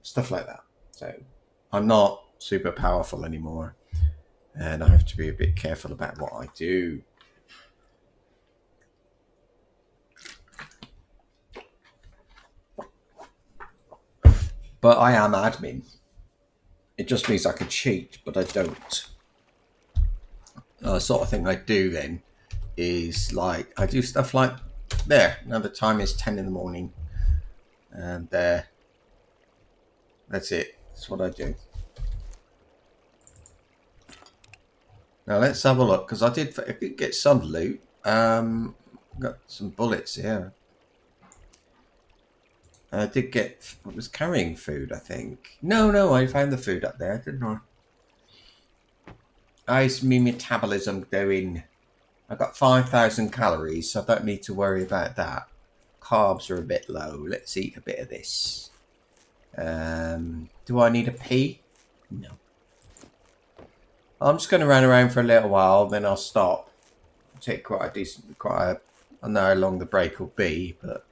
stuff like that. So I'm not super powerful anymore, and I have to be a bit careful about what I do. But I am admin. It just means I can cheat, but I don't. The sort of thing I do then is like I do stuff like there. Now the time is 10 in the morning, and that's it. That's what I do. Now let's have a look, because I did get some loot. Got some bullets here. I did get. I was carrying food, I think. No, I found the food up there, didn't I? How's my metabolism going? I've got 5,000 calories, so I don't need to worry about that. Carbs are a bit low. Let's eat a bit of this. Do I need a pee? No. I'm just going to run around for a little while, then I'll stop. I'll take quite a I know how long the break will be, but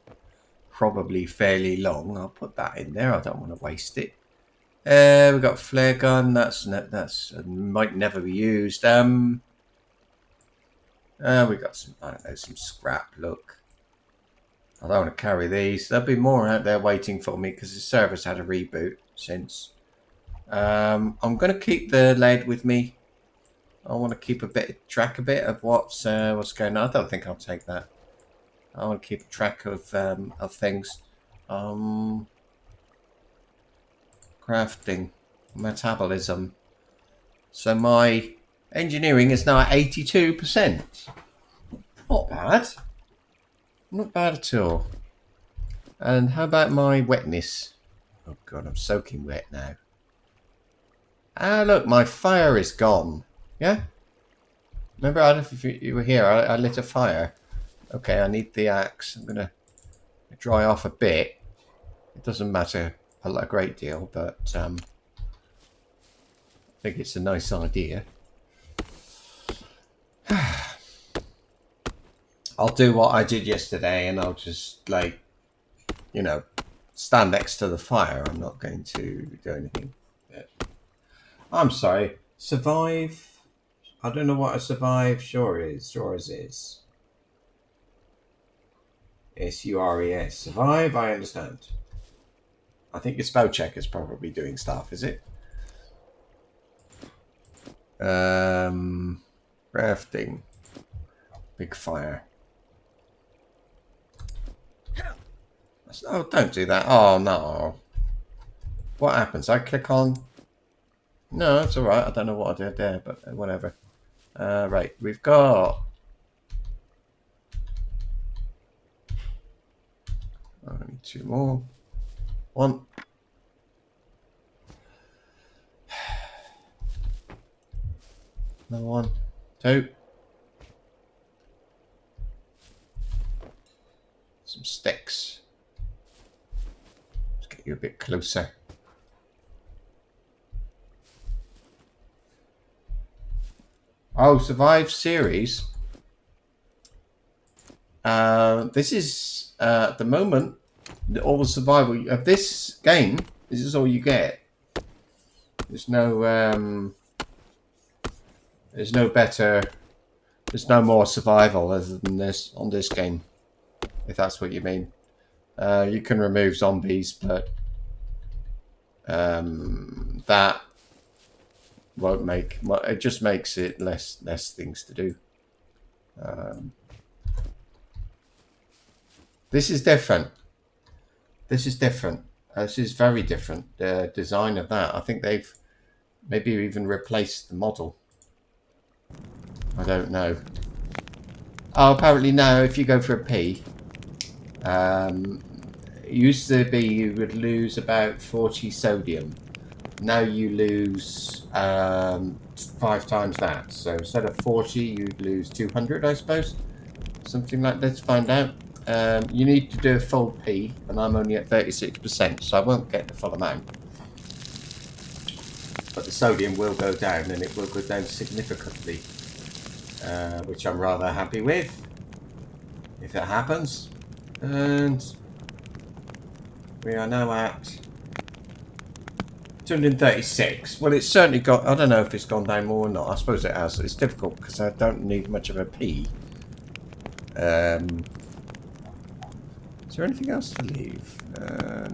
probably fairly long. I'll put that in there. I don't want to waste it. We've got flare gun. That's might never be used. We got some, I don't know, some scrap. Look, I don't want to carry these. There'll be more out there waiting for me because the server's had a reboot since. I'm going to keep the lead with me. I want to keep track a bit of what's going on. I don't think I'll take that. I want to keep track of things. Crafting, metabolism. So my engineering is now at 82%. Not bad. Not bad at all. And how about my wetness? Oh god, I'm soaking wet now. Ah, look, my fire is gone. Yeah? Remember, I don't know if you were here, I lit a fire. Okay, I need the axe. I'm going to dry off a bit. It doesn't matter a great deal, but I think it's a nice idea. I'll do what I did yesterday, and I'll just, like, stand next to the fire. I'm not going to do anything. I'm sorry. Survive. I don't know what a survive sure is. SURES. Survive, I understand. I think your spell check is probably doing stuff, is it? Crafting. Big fire. Oh, don't do that. Oh, no. What happens? I click on... No, it's alright. I don't know what I did there, but whatever. Right, we've got... Only 2 more. 1. Another 1. 2. Some sticks. Let's get you a bit closer. Oh, Survive series. This is at the moment all the survival of this game. This is all you get. There's no better. There's no more survival other than this on this game, if that's what you mean. You can remove zombies, but that won't make. It just makes it less things to do. This is different. This is different. This is very different. The design of that. I think they've maybe even replaced the model. I don't know. Oh, apparently now if you go for a pee, it used to be you would lose about 40 sodium. Now you lose 5 times that. So instead of 40, you'd lose 200, I suppose. Something like that. Let's find out. You need to do a full pee, and I'm only at 36%, so I won't get the full amount. but the sodium will go down, and it will go down significantly, which I'm rather happy with, if it happens. And we are now at 236. Well, it's certainly got, I don't know if it's gone down more or not. I suppose it has. It's difficult because I don't need much of a P. Is there anything else to leave?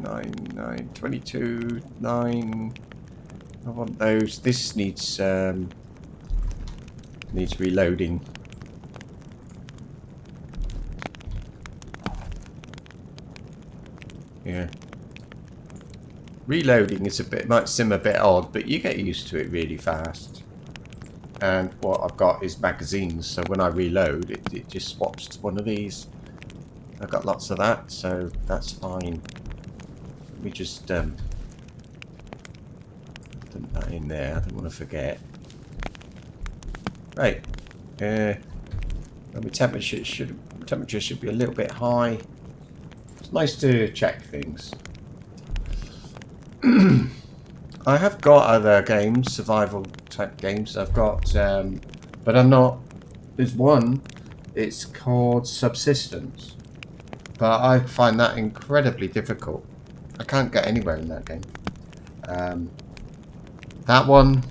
9, 22, 9. I want those. This needs reloading. Yeah. Reloading is might seem a bit odd, but you get used to it really fast. And what I've got is magazines, so when I reload, it just swaps to one of these. I've got lots of that, so that's fine. Let me just put that in there. I don't want to forget. Right. My temperature should be a little bit high. It's nice to check things. I have got other games, survival type games. I've got, but I'm not. There's one. It's called Subsistence, but I find that incredibly difficult. I can't get anywhere in that game. That one,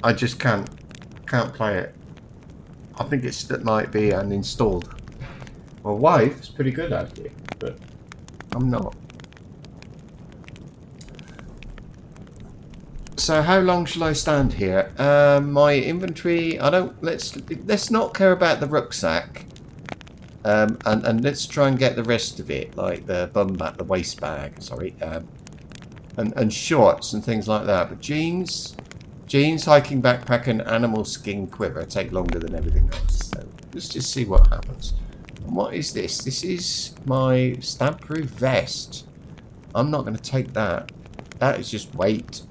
I just can't play it. I think it might be uninstalled. My wife's pretty good at it, but I'm not. So how long shall I stand here? My inventory, let's not care about the rucksack. And let's try and get the rest of it, like the the waist bag, sorry. And shorts and things like that. But jeans, hiking backpack and animal skin quiver take longer than everything else. So let's just see what happens. And what is this? This is my stab-proof vest. I'm not going to take that. That is just weight.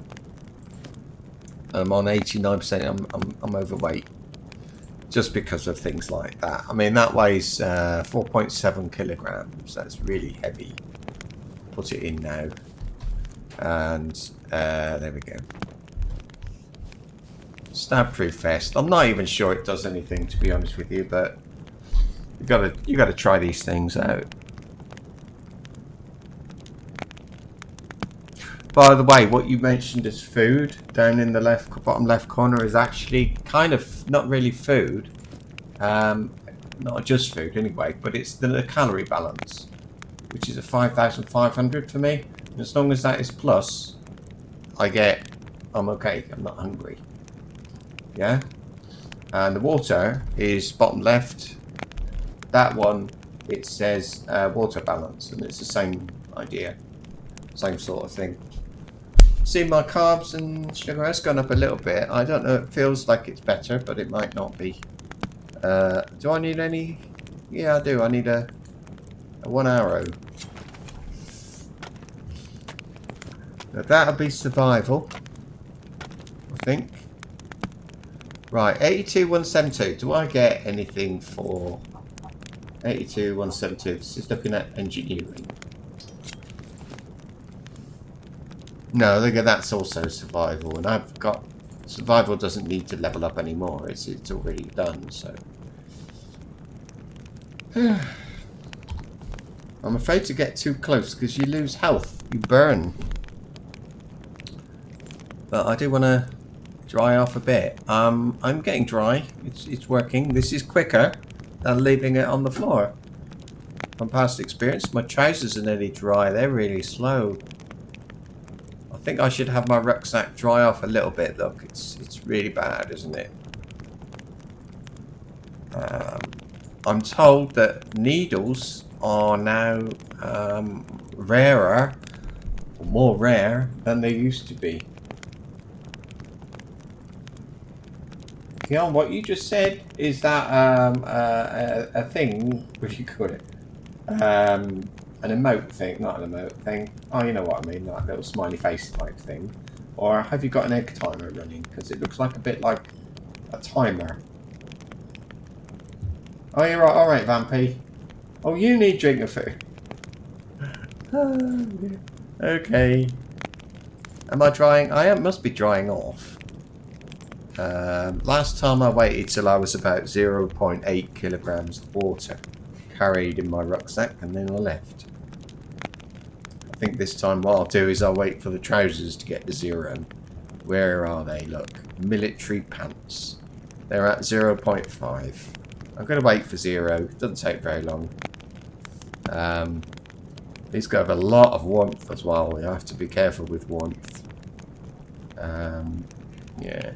I'm on 89%. I'm overweight, just because of things like that. I mean, that weighs 4.7 kilograms. That's really heavy. Put it in now, and there we go. Stab-proof vest. I'm not even sure it does anything, to be honest with you, but you gotta try these things out. By the way, what you mentioned as food down in the bottom left corner is actually kind of not really food. Not just food anyway, but it's the calorie balance, which is a 5,500 for me. And as long as that is plus, I'm okay. I'm not hungry. Yeah. And the water is bottom left. That one, it says water balance, and it's the same idea, same sort of thing. See, my carbs and sugar has gone up a little bit. I don't know, it feels like it's better, but it might not be. Do I need any? Yeah, I do. I need a 1 arrow. Now that'll be survival, I think. Right, 82,172. Do I get anything for 82,172? This is looking at engineering. No, look at that's also survival, and I've got survival doesn't need to level up anymore. It's already done. So I'm afraid to get too close because you lose health, you burn. But I do want to dry off a bit. I'm getting dry. It's working. This is quicker than leaving it on the floor. From past experience, my trousers are nearly dry. They're really slow. I think I should have my rucksack dry off a little bit. Look, it's really bad, isn't it? I'm told that needles are now rarer, or more rare than they used to be. Keon, what you just said, is that a thing? What do you call it? An emote thing, not an emote thing. Oh, you know what I mean, like a little smiley face type thing. Or have you got an egg timer running? Because it looks like a bit like a timer. Oh, you're right. All right, Vampy. Oh, you need drink of food. Okay. Am I drying? Must be drying off. Last time I waited till I was about 0.8 kilograms of water carried in my rucksack, and then I left. I think this time what I'll do is I'll wait for the trousers to get to 0. Where are they? Look, military pants. They're at 0.5. I'm going to wait for 0. It doesn't take very long. These got a lot of warmth as well. You have to be careful with warmth. Yeah.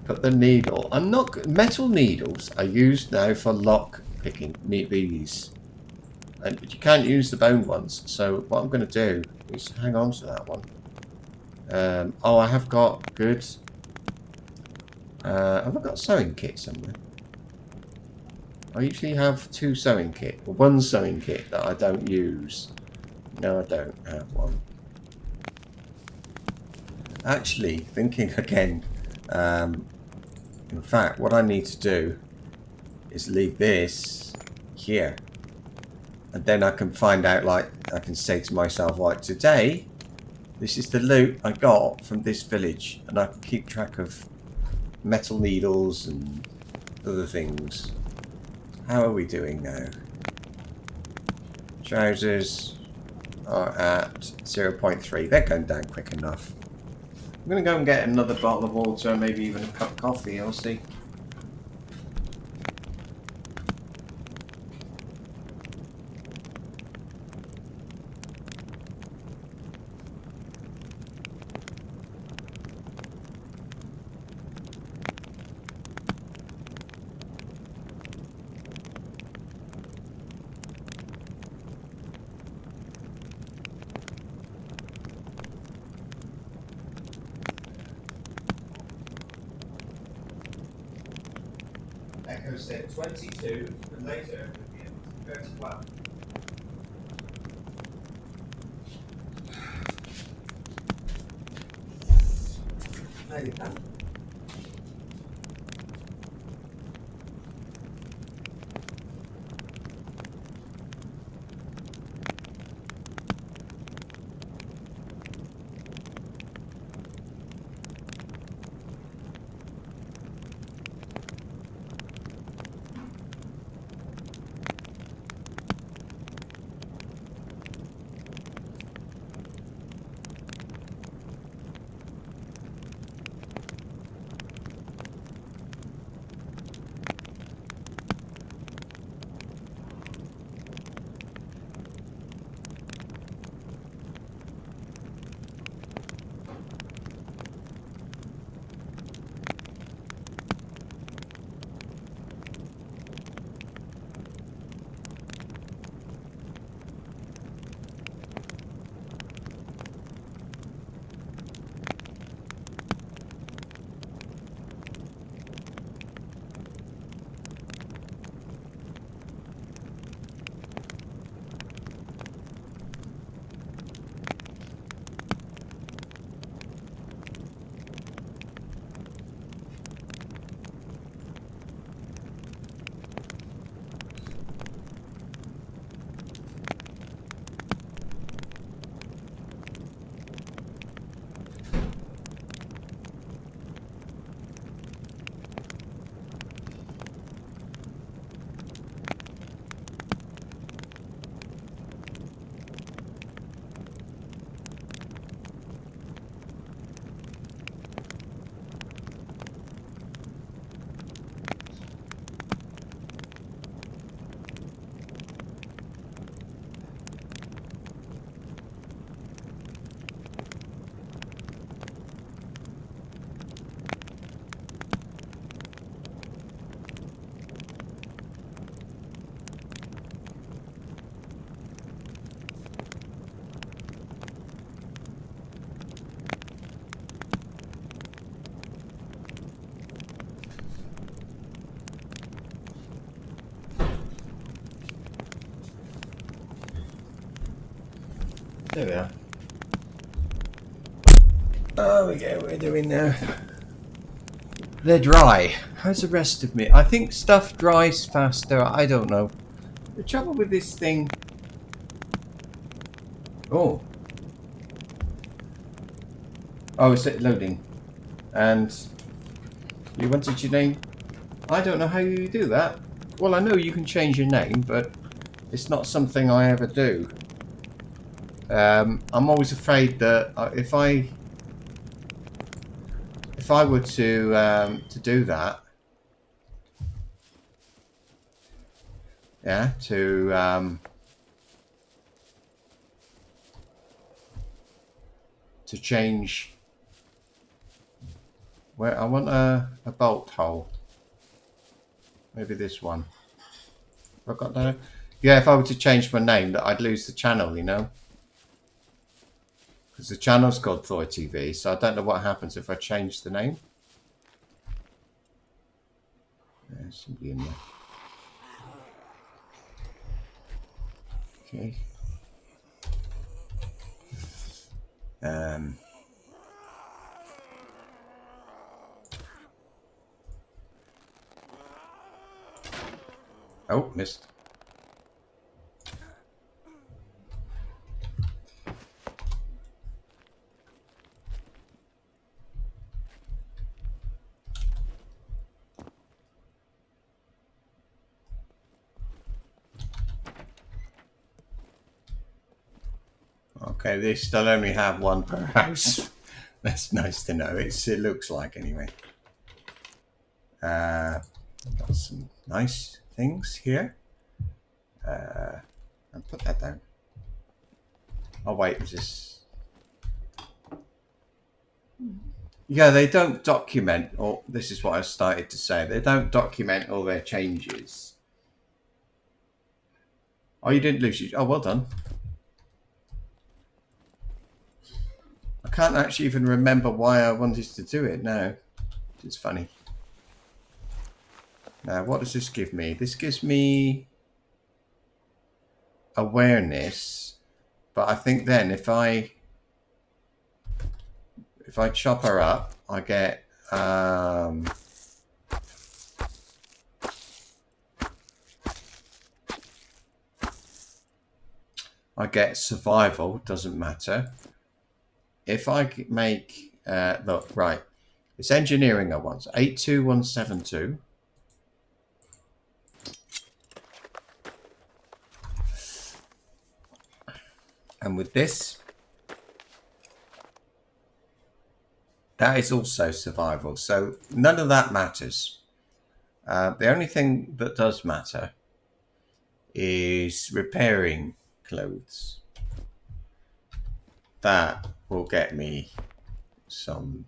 Put the needle. I'm not. Metal needles are used now for lock picking. These. But you can't use the bone ones. So what I'm going to do is hang on to that one. Oh, I have got good. Have I got a sewing kit somewhere? I usually have 2 sewing kit, or 1 sewing kit that I don't use. No, I don't have one. Actually, thinking again. In fact, what I need to do is leave this here. And then I can find out, like, I can say to myself, like, today, this is the loot I got from this village. And I can keep track of metal needles and other things. How are we doing now? Trousers are at 0.3. They're going down quick enough. I'm going to go and get another bottle of water, maybe even a cup of coffee, I'll see. Echo said 22, and later 31. There you go. There we are. Oh, we go. We're doing now. They're dry. How's the rest of me? I think stuff dries faster. I don't know. The trouble with this thing. Oh, Oh, is it loading? And you wanted your name? I don't know how you do that. Well, I know you can change your name, but it's not something I ever do. I'm always afraid that if I were to do that, yeah, to change where I want a bolt hole. Maybe this one. Have I got that? Yeah, if I were to change my name, that I'd lose the channel, you know, because the channel's called Thord TV. So I don't know what happens if I change the name. There's somebody in there. Okay. Oh, missed. Okay, they still only have one per house. That's nice to know. It looks like anyway. Got some nice things here. I'll put that down. Oh wait, is this? Yeah, they don't document, or this is what I started to say. They don't document all their changes. Oh, you didn't lose your. Oh, well done. I can't actually even remember why I wanted to do it now. It's funny. Now, what does this give me? This gives me awareness, but I think then if I chop her up, I get survival. Doesn't matter. If I make look right, it's engineering I want. 82172. And with this, that is also survival. So none of that matters. The only thing that does matter is repairing clothes. That will get me some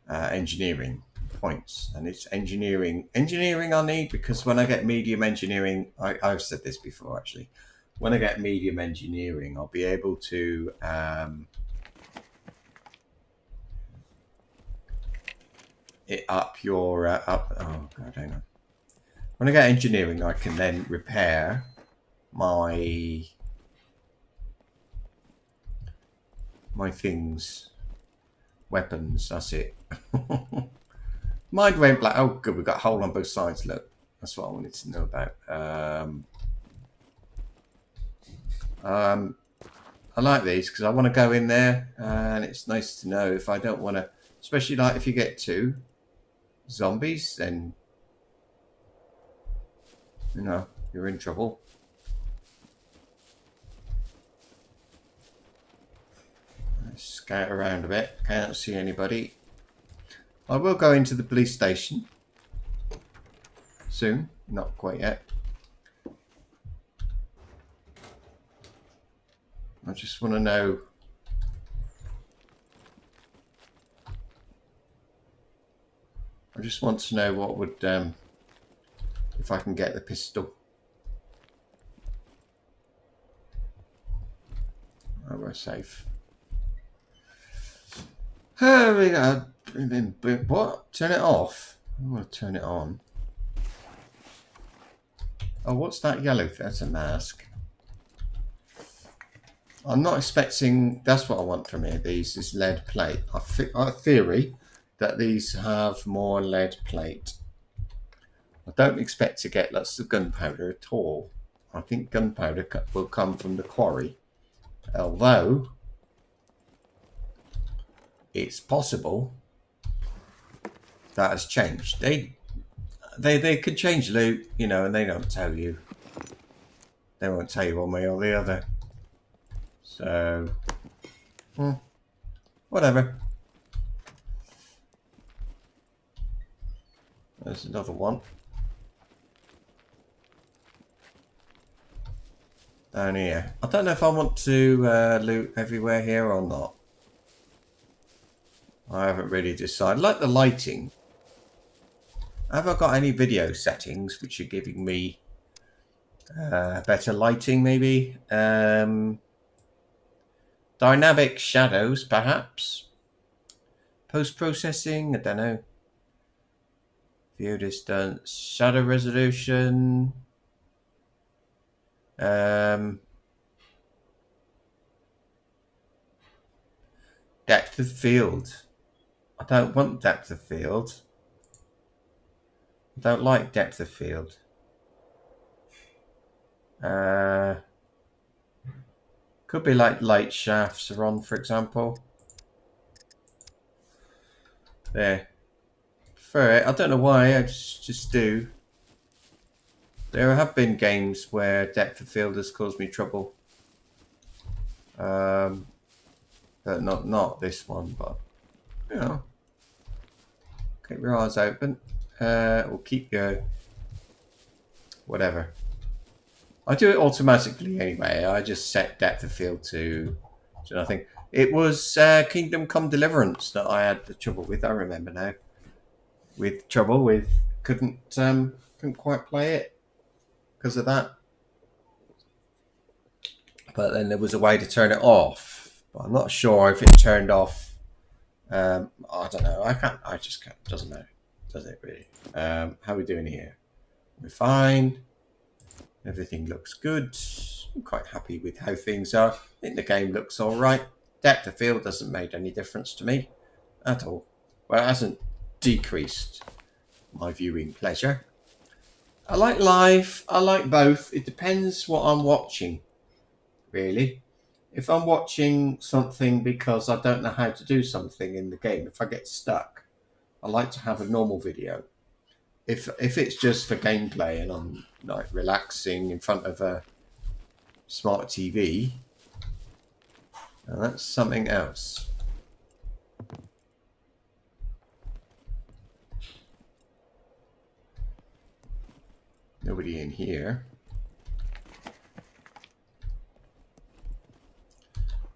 engineering points, and it's engineering I need, because when I get medium engineering, I've said this before actually, when I get medium engineering, I'll be able to up your up. Oh god, hang on. When I get engineering, I can then repair my things, weapons. That's it. Mind went black. Oh good, we've got a hole on both sides. Look, that's what I wanted to know about. I like these because I want to go in there, and it's nice to know if I don't want to, especially like if you get two zombies, then you know you're in trouble. Let's scout around a bit. Can't see anybody. I will go into the police station soon. Not quite yet. I just want to know. I just want to know what would, if I can get the pistol. Oh, we're safe. Oh, we got. What? Turn it off? I want to turn it on. Oh, what's that yellow? That's a mask. I'm not expecting. That's what I want from here. These is lead plate. I theory that these have more lead plate. I don't expect to get lots of gunpowder at all. I think gunpowder will come from the quarry. Although it's possible that has changed. They could change loot, you know, and they don't tell you. They won't tell you one way or the other. So, whatever. There's another one. Down here. I don't know if I want to loot everywhere here or not. I haven't really decided. Like the lighting. Have I got any video settings which are giving me better lighting maybe? Dynamic shadows perhaps? Post-processing? I don't know. View distance. Shadow resolution. Depth of field. I don't want depth of field. I don't like depth of field. Could be like light shafts are on, for example. There. Prefer it. I don't know why, I just do. There have been games where depth of field has caused me trouble. But not this one, but you know. Keep your eyes open. Or keep your whatever. I do it automatically anyway. I just set depth of field to nothing. It was Kingdom Come Deliverance that I had the trouble with. I remember now. Couldn't quite play it because of that. But then there was a way to turn it off. But I'm not sure if it turned off. I don't know. I just can't. Doesn't matter. Does it really? How are we doing here? We're fine. Everything looks good. I'm quite happy with how things are. I think the game looks all right. Depth of field doesn't make any difference to me at all. Well, it hasn't decreased my viewing pleasure. I like live. I like both. It depends what I'm watching, really. If I'm watching something because I don't know how to do something in the game, if I get stuck, I like to have a normal video. If it's just for gameplay and I'm like relaxing in front of a smart TV, that's something else. Nobody in here.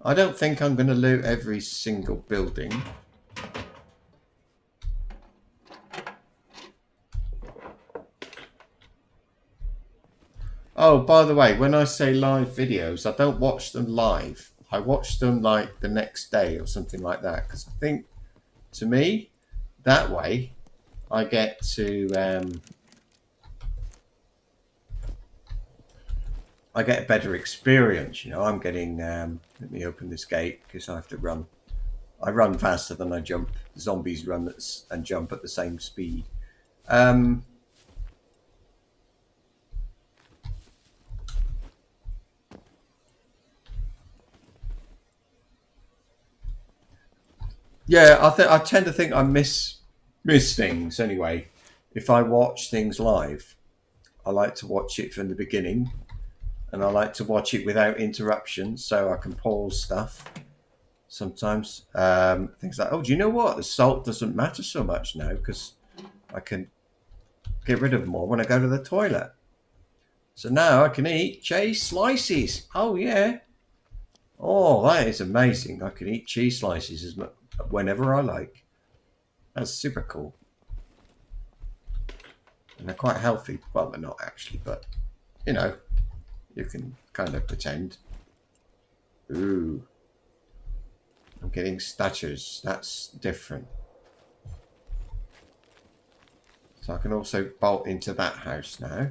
I don't think I'm going to loot every single building. Oh, by the way, when I say live videos, I don't watch them live. I watch them like the next day or something like that. Because I think, to me, that way, I get to... I get a better experience, you know. I'm getting... let me open this gate because I have to run. I run faster than I jump. The zombies run and jump at the same speed. Yeah, I tend to think I miss things anyway. If I watch things live, I like to watch it from the beginning, and I like to watch it without interruptions, so I can pause stuff. Sometimes things like, oh, do you know what? The salt doesn't matter so much now because I can get rid of more when I go to the toilet. So now I can eat cheese slices. Oh yeah. Oh, that is amazing. I can eat cheese slices whenever I like. That's super cool. And they're quite healthy. Well, they're not actually, but you know, you can kind of pretend. Ooh. I'm getting statues. That's different. So I can also bolt into that house now.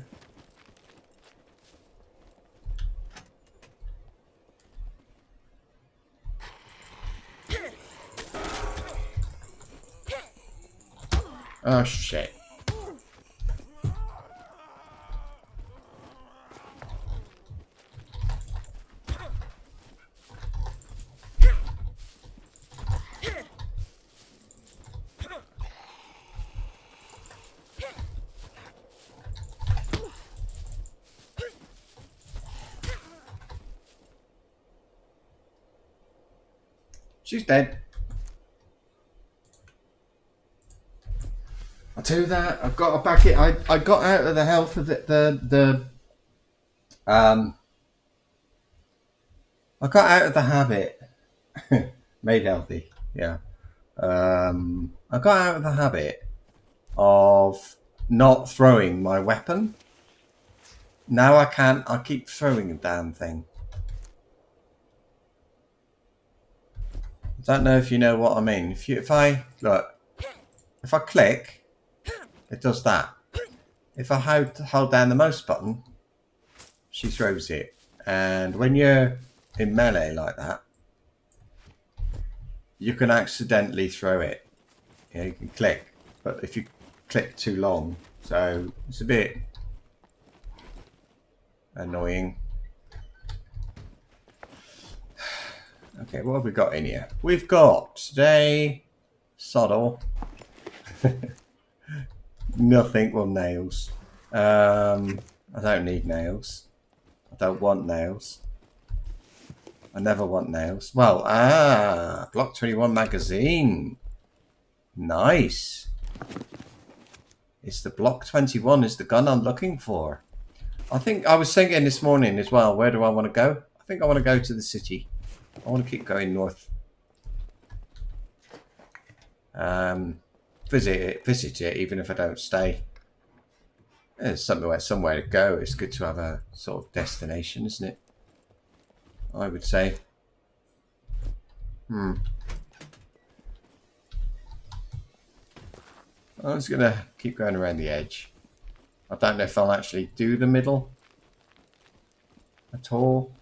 Oh shit. She's dead. I'll tell you that. I've got a packet. I got out of the health of I got out of the habit. Made healthy. Yeah. I got out of the habit of not throwing my weapon. Now I can't. I keep throwing the damn thing. I don't know if you know what I mean. If I click, it does that. If I hold down the mouse button, she throws it. And when you're in melee like that, you can accidentally throw it. You know, you can click, but if you click too long, so it's a bit annoying. Okay, what have we got in here? We've got today Soddle. Nothing. Well, nails. I don't need nails. I don't want nails. I never want nails. Well, Block 21 magazine. Nice. It's the Block 21 is the gun I'm looking for. I think I was thinking this morning as well, where do I want to go? I think I want to go to the city. I want to keep going north. Visit it, even if I don't stay. There's somewhere to go. It's good to have a sort of destination, isn't it? I would say. I'm just going to keep going around the edge. I don't know if I'll actually do the middle at all.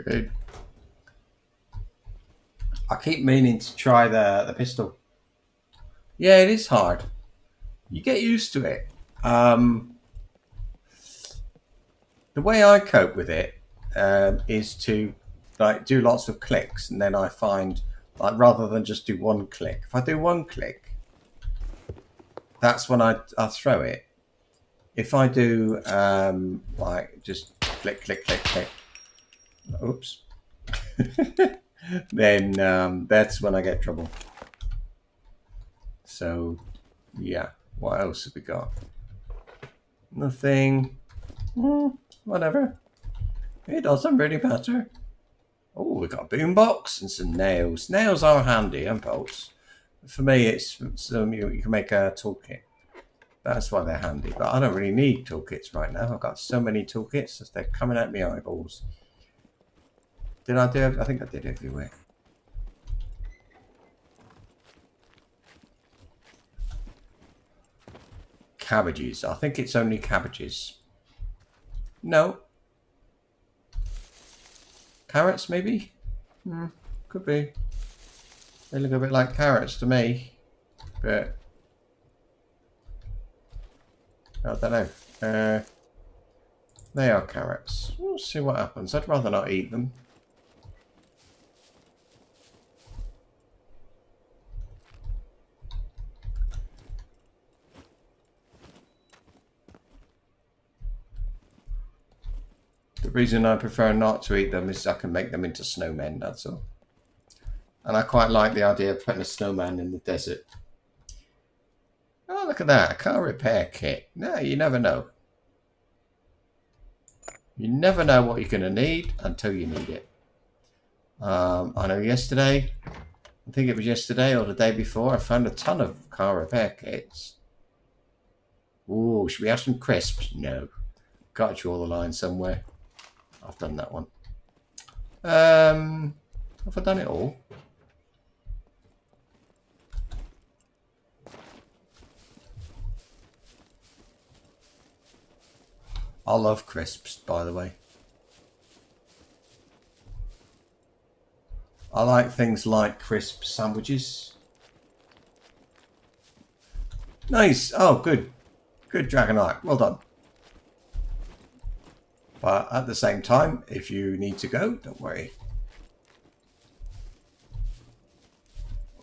Good. I keep meaning to try the pistol. Yeah, it is hard. You get used to it. The way I cope with it is to do lots of clicks, and then I find rather than just do one click. If I do one click, that's when I throw it. If I do just click, click, click, click. Oops. Then that's when I get trouble. So, yeah. What else have we got? Nothing. Whatever. It doesn't really matter. Oh, we got a boombox and some nails. Nails are handy and bolts. For me, it's you can make a toolkit. That's why they're handy. But I don't really need toolkits right now. I've got so many toolkits that they're coming at me eyeballs. Did I do? I think I did everywhere. Cabbages. I think it's only cabbages. No. Carrots, maybe? Could be. They look a bit like carrots to me. But I don't know. They are carrots. We'll see what happens. I'd rather not eat them. The reason I prefer not to eat them is I can make them into snowmen, that's all. And I quite like the idea of putting a snowman in the desert. Oh, look at that. A car repair kit. No, you never know. You never know what you're going to need until you need it. I know yesterday, I think it was yesterday or the day before, I found a ton of car repair kits. Ooh, should we have some crisps? No. Got to draw the line somewhere. I've done that one. Have I done it all? I love crisps, by the way. I like things like crisp sandwiches. Nice. Oh, good. Good Dragonite. Well done. But at the same time, if you need to go, don't worry.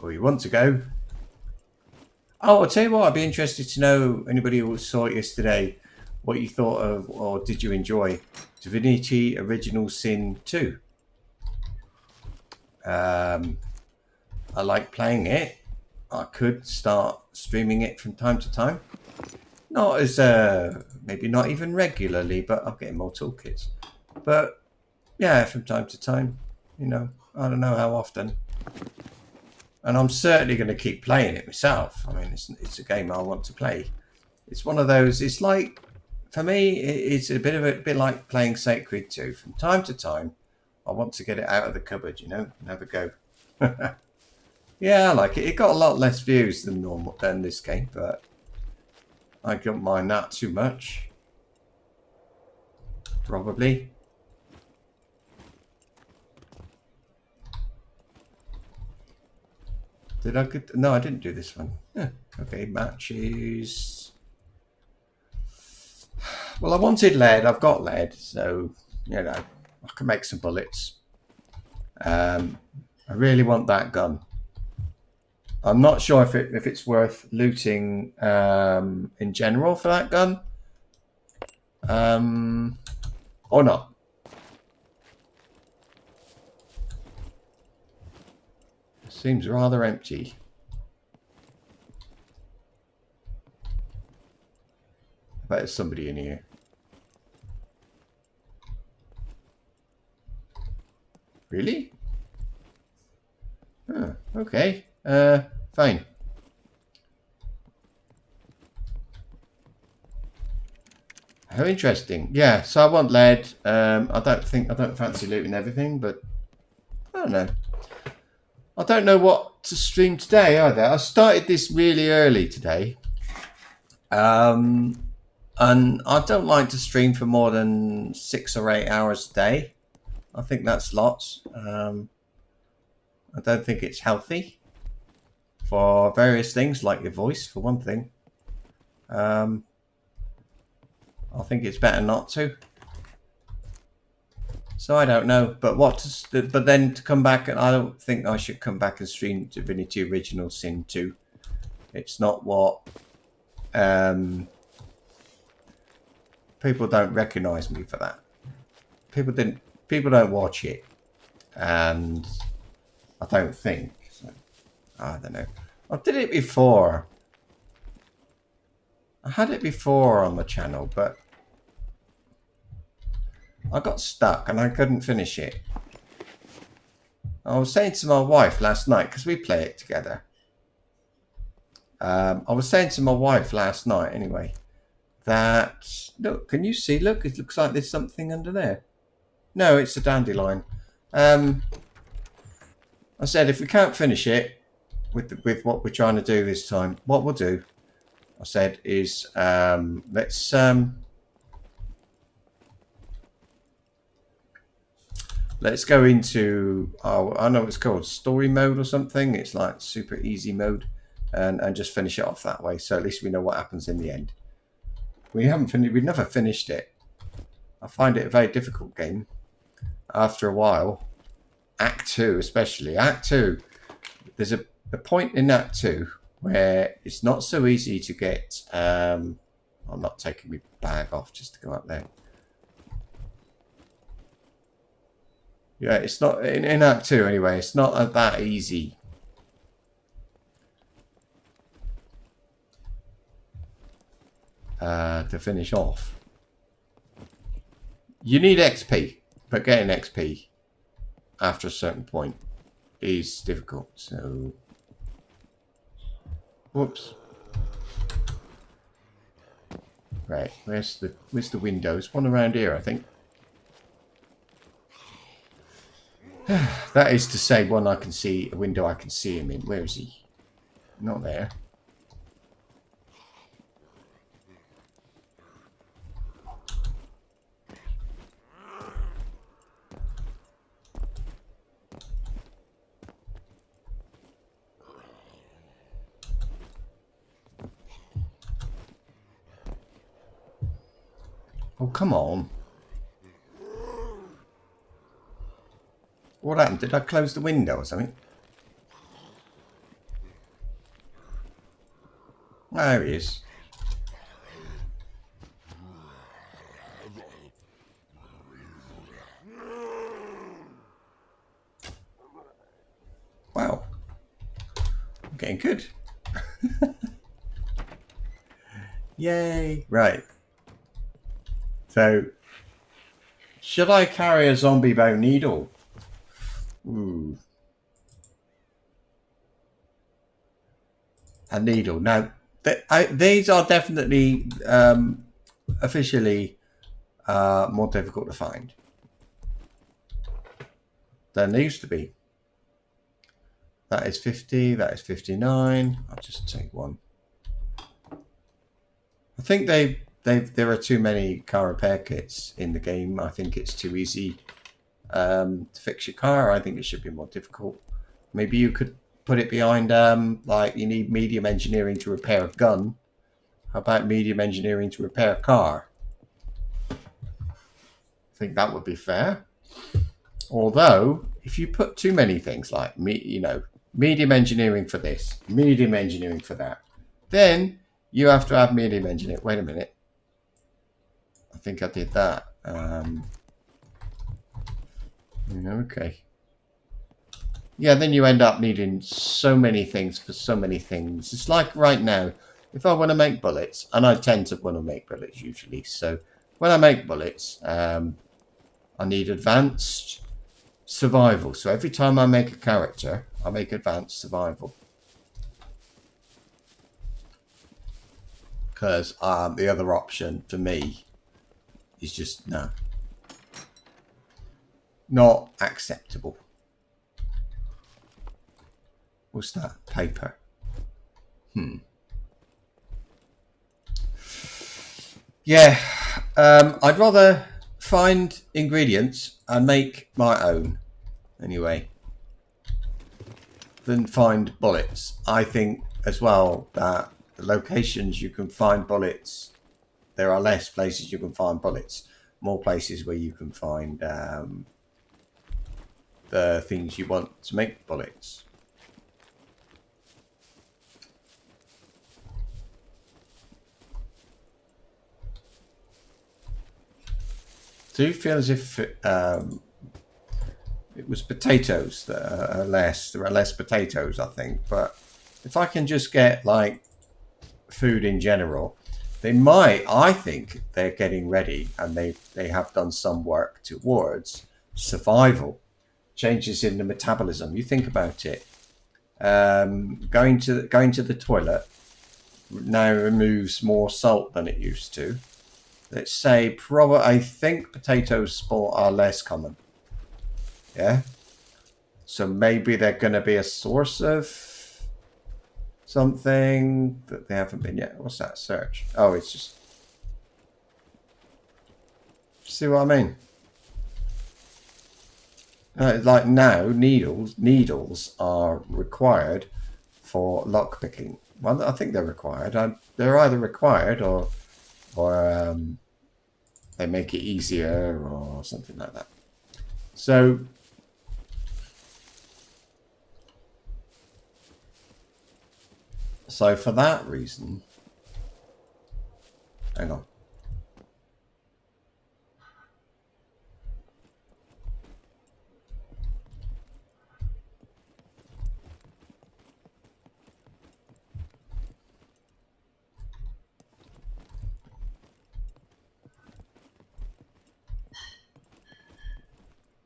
Or you want to go. Oh, I'll tell you what, I'd be interested to know, anybody who saw it yesterday, what you thought of, or did you enjoy Divinity Original Sin 2? I like playing it. I could start streaming it from time to time. Not as, maybe not even regularly, but I'll get more toolkits. But yeah, from time to time, you know, I don't know how often. And I'm certainly going to keep playing it myself. I mean, it's a game I want to play. It's one of those, it's like, for me, it's a bit like playing Sacred 2. From time to time, I want to get it out of the cupboard, you know, and have a go. Yeah, I like it. It got a lot less views than this game, but I don't mind that too much. Probably. Did I get? No, I didn't do this one. Yeah, okay, matches. Well, I wanted lead. I've got lead, so you know I can make some bullets. I really want that gun. I'm not sure if it's worth looting in general for that gun, or not. Seems rather empty. I bet there's somebody in here. Really? Oh, okay. Fine. How interesting. Yeah, so I want lead. I don't fancy looting everything, but I don't know. I don't know what to stream today either. I started this really early today. And I don't like to stream for more than 6 or 8 hours a day. I think that's lots. I don't think it's healthy for various things, like your voice, for one thing. I think it's better not to. So I don't know, but but then to come back, and I don't think I should come back and stream Divinity Original Sin 2. It's not what people don't recognise me for that. People don't watch it, and I don't think so. I don't know. I did it before. I had it before on the channel, but I got stuck and I couldn't finish it. I was saying to my wife last night, because we play it together. I was saying to my wife last night, anyway, that, look, can you see? Look, it looks like there's something under there. No, it's a dandelion. I said, if we can't finish it with what we're trying to do this time, what we'll do, I said, is let's go into, I know it's called story mode or something. It's like super easy mode, and just finish it off that way. So at least we know what happens in the end. We've never finished it. I find it a very difficult game after a while. Act 2 especially. Act 2, there's a point in Act 2 where it's not so easy to get, I'm not taking my bag off just to go up there. Yeah, it's not, in Act 2 anyway, it's not that easy. To finish off. You need XP, but getting XP after a certain point is difficult, so... Whoops. Right, where's the windows? One around here, I think. That is to say, one I can see, a window I can see him in. Where is he? Not there. Oh, come on. What happened? Did I close the window or something? There he is. Wow. I'm getting good. Yay. Right. So, should I carry a zombie bone needle? Ooh. A needle. Now, these are definitely officially more difficult to find than they used to be. That is 50. That is 59. I'll just take one. I think there are too many car repair kits in the game. I think it's too easy to fix your car. I think it should be more difficult. Maybe you could put it behind like you need medium engineering to repair a gun. How about medium engineering to repair a car? I think that would be fair. Although, if you put too many things like medium engineering for this, medium engineering for that, then you have to have medium engineering. Wait a minute. I think I did that. Okay. Yeah, then you end up needing so many things for so many things. It's like right now, if I want to make bullets, and I tend to want to make bullets usually, so when I make bullets, I need advanced survival. So every time I make a character, I make advanced survival. Because the other option for me is just no. Not acceptable. What's that? Paper. Yeah. I'd rather find ingredients and make my own anyway than find bullets. I think as well that the locations you can find bullets, there are less places you can find bullets, more places where you can find the things you want to make bullets. Do you feel as if it was potatoes that are less? There are less potatoes, I think. But if I can just get like food in general, they might. I think they're getting ready, and they have done some work towards survival, changes in the metabolism. You think about it. Going to the toilet now removes more salt than it used to. Let's say I think potatoes are less common. Yeah. So maybe they're going to be a source of something that they haven't been yet. What's that search? Oh, it's just. See what I mean? Like now, needles are required for lockpicking. Well, I think they're required. They're either required or they make it easier or something like that. So for that reason, hang on.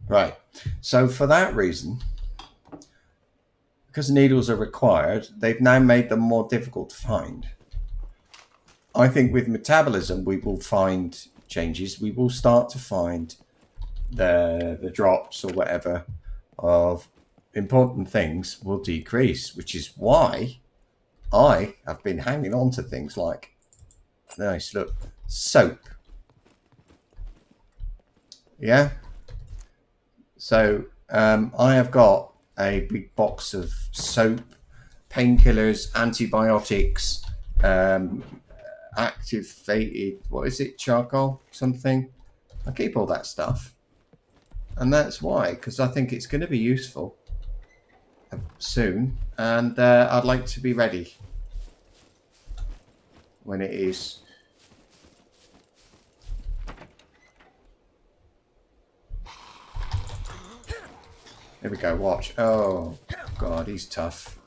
Right. So for that reason, because needles are required, they've now made them more difficult to find. I think with metabolism, we will find changes. We will start to find the drops or whatever of important things will decrease, which is why I have been hanging on to things like, nice, look, soap. Yeah. So I have got a big box of soap, painkillers, antibiotics, activated, what is it, charcoal, something. I keep all that stuff. And that's why, because I think it's going to be useful soon. And I'd like to be ready when it is. There we go, watch. Oh, God, he's tough.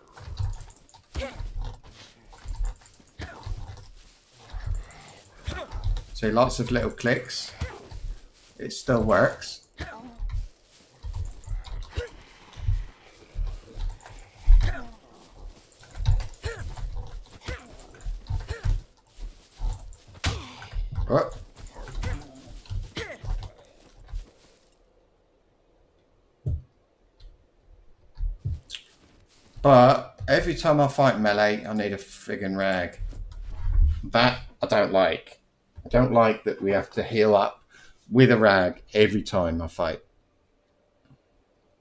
So lots of little clicks. It still works. Oh. But every time I fight melee, I need a friggin' rag. That I don't like. I don't like that we have to heal up with a rag every time I fight.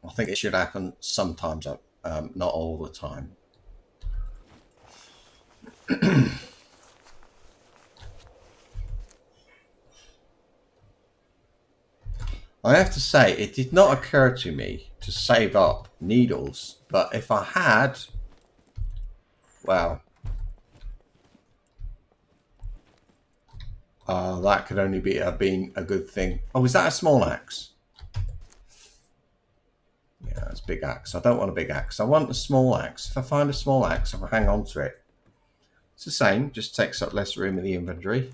I think it should happen sometimes, not all the time. I have to say, it did not occur to me to save up needles, but if I had, well, that could only have been a good thing. Oh, is that a small axe? Yeah, it's a big axe. I don't want a big axe. I want a small axe. If I find a small axe, I'll hang on to it. It's the same, just takes up less room in the inventory.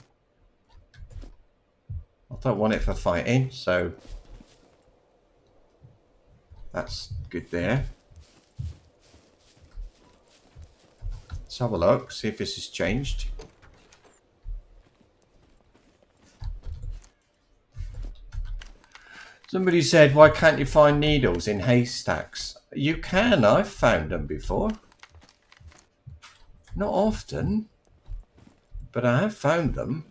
I don't want it for fighting, so that's good there. Let's have a look, see if this has changed. Somebody said, why can't you find needles in haystacks? You can, I've found them before. Not often, but I have found them.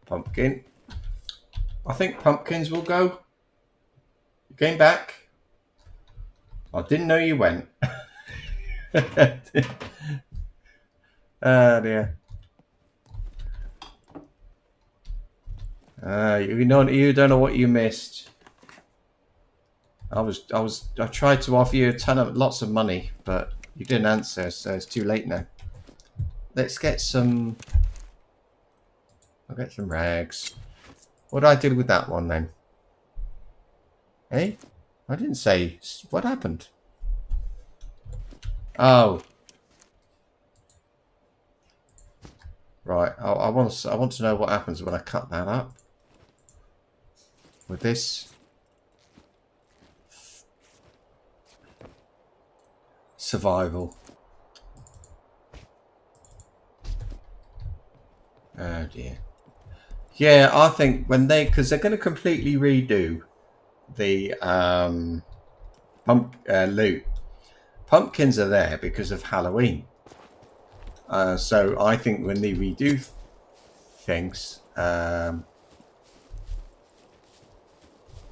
Pumpkin. I think pumpkins will go. You came back. I didn't know you went. Oh dear. You don't know what you missed. I tried to offer you lots of money, but you didn't answer, so it's too late now. Let's get some. I'll get some rags. What did I do with that one then? Hey, I didn't say. What happened? Oh, right. I want to know what happens when I cut that up. With this. Survival. Oh dear. Yeah, I think because they're going to completely redo the loot. Pumpkins are there because of Halloween. So I think when they redo things,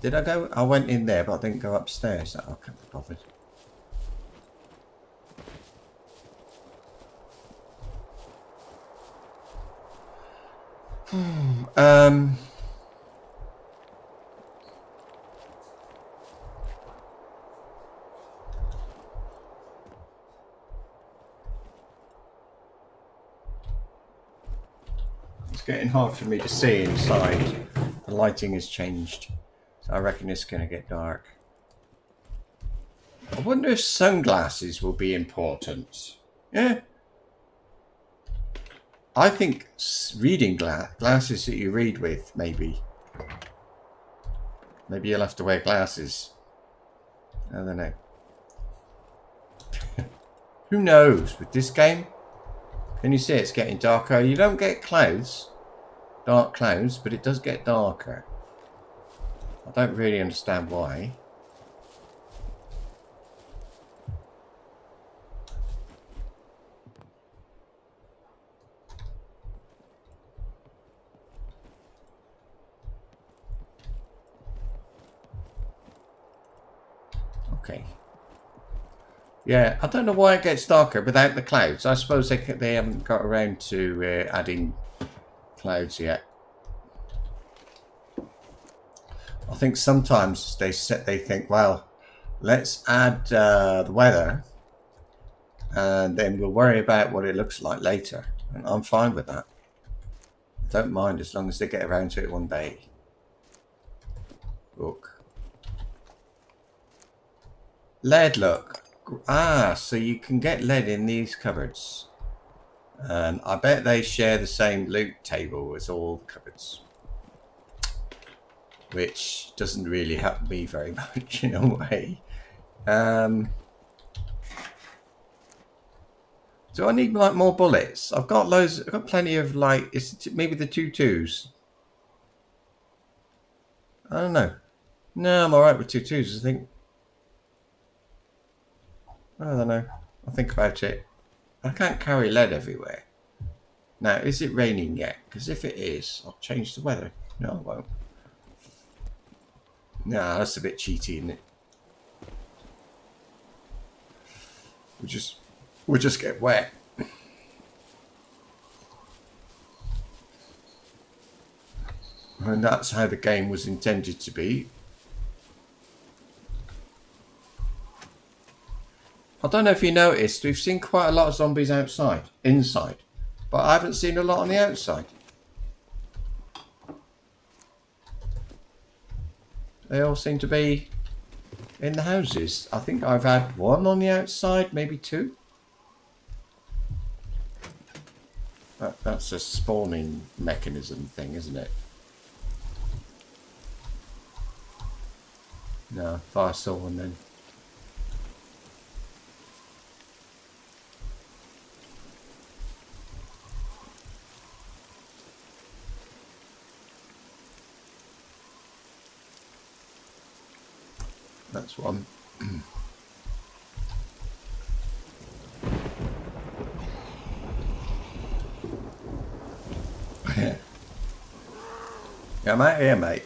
did I go? I went in there, but I didn't go upstairs. I can't be bothered. It's getting hard for me to see inside. The lighting has changed. So I reckon it's going to get dark. I wonder if sunglasses will be important. Yeah. I think reading glasses that you read with, maybe. Maybe you'll have to wear glasses. I don't know. Who knows? With this game, can you see it's getting darker? You don't get clouds, dark clouds, but it does get darker. I don't really understand why. Okay. Yeah, I don't know why it gets darker without the clouds. I suppose they haven't got around to adding clouds yet. I think sometimes they think, well, let's add the weather, and then we'll worry about what it looks like later. And I'm fine with that. I don't mind as long as they get around to it one day. Look. Lead, look. Ah, so you can get lead in these cupboards. And I bet they share the same loot table as all the cupboards. Which doesn't really help me very much in a way. Do I need like more bullets? I've got loads. I've got plenty of like. It's maybe the 2.2s. I don't know. No, I'm alright with 2.2s. I think. I don't know. I'll think about it. I can't carry lead everywhere. Now, is it raining yet? Because if it is, I'll change the weather. No, I won't. Nah, that's a bit cheaty, isn't it? We'll just get wet. And that's how the game was intended to be. I don't know if you noticed, we've seen quite a lot of zombies inside, but I haven't seen a lot on the outside. They all seem to be in the houses. I think I've had one on the outside, maybe two. That's a spawning mechanism thing, isn't it? No, if I saw one then. That's one. Yeah, I'm out here, mate.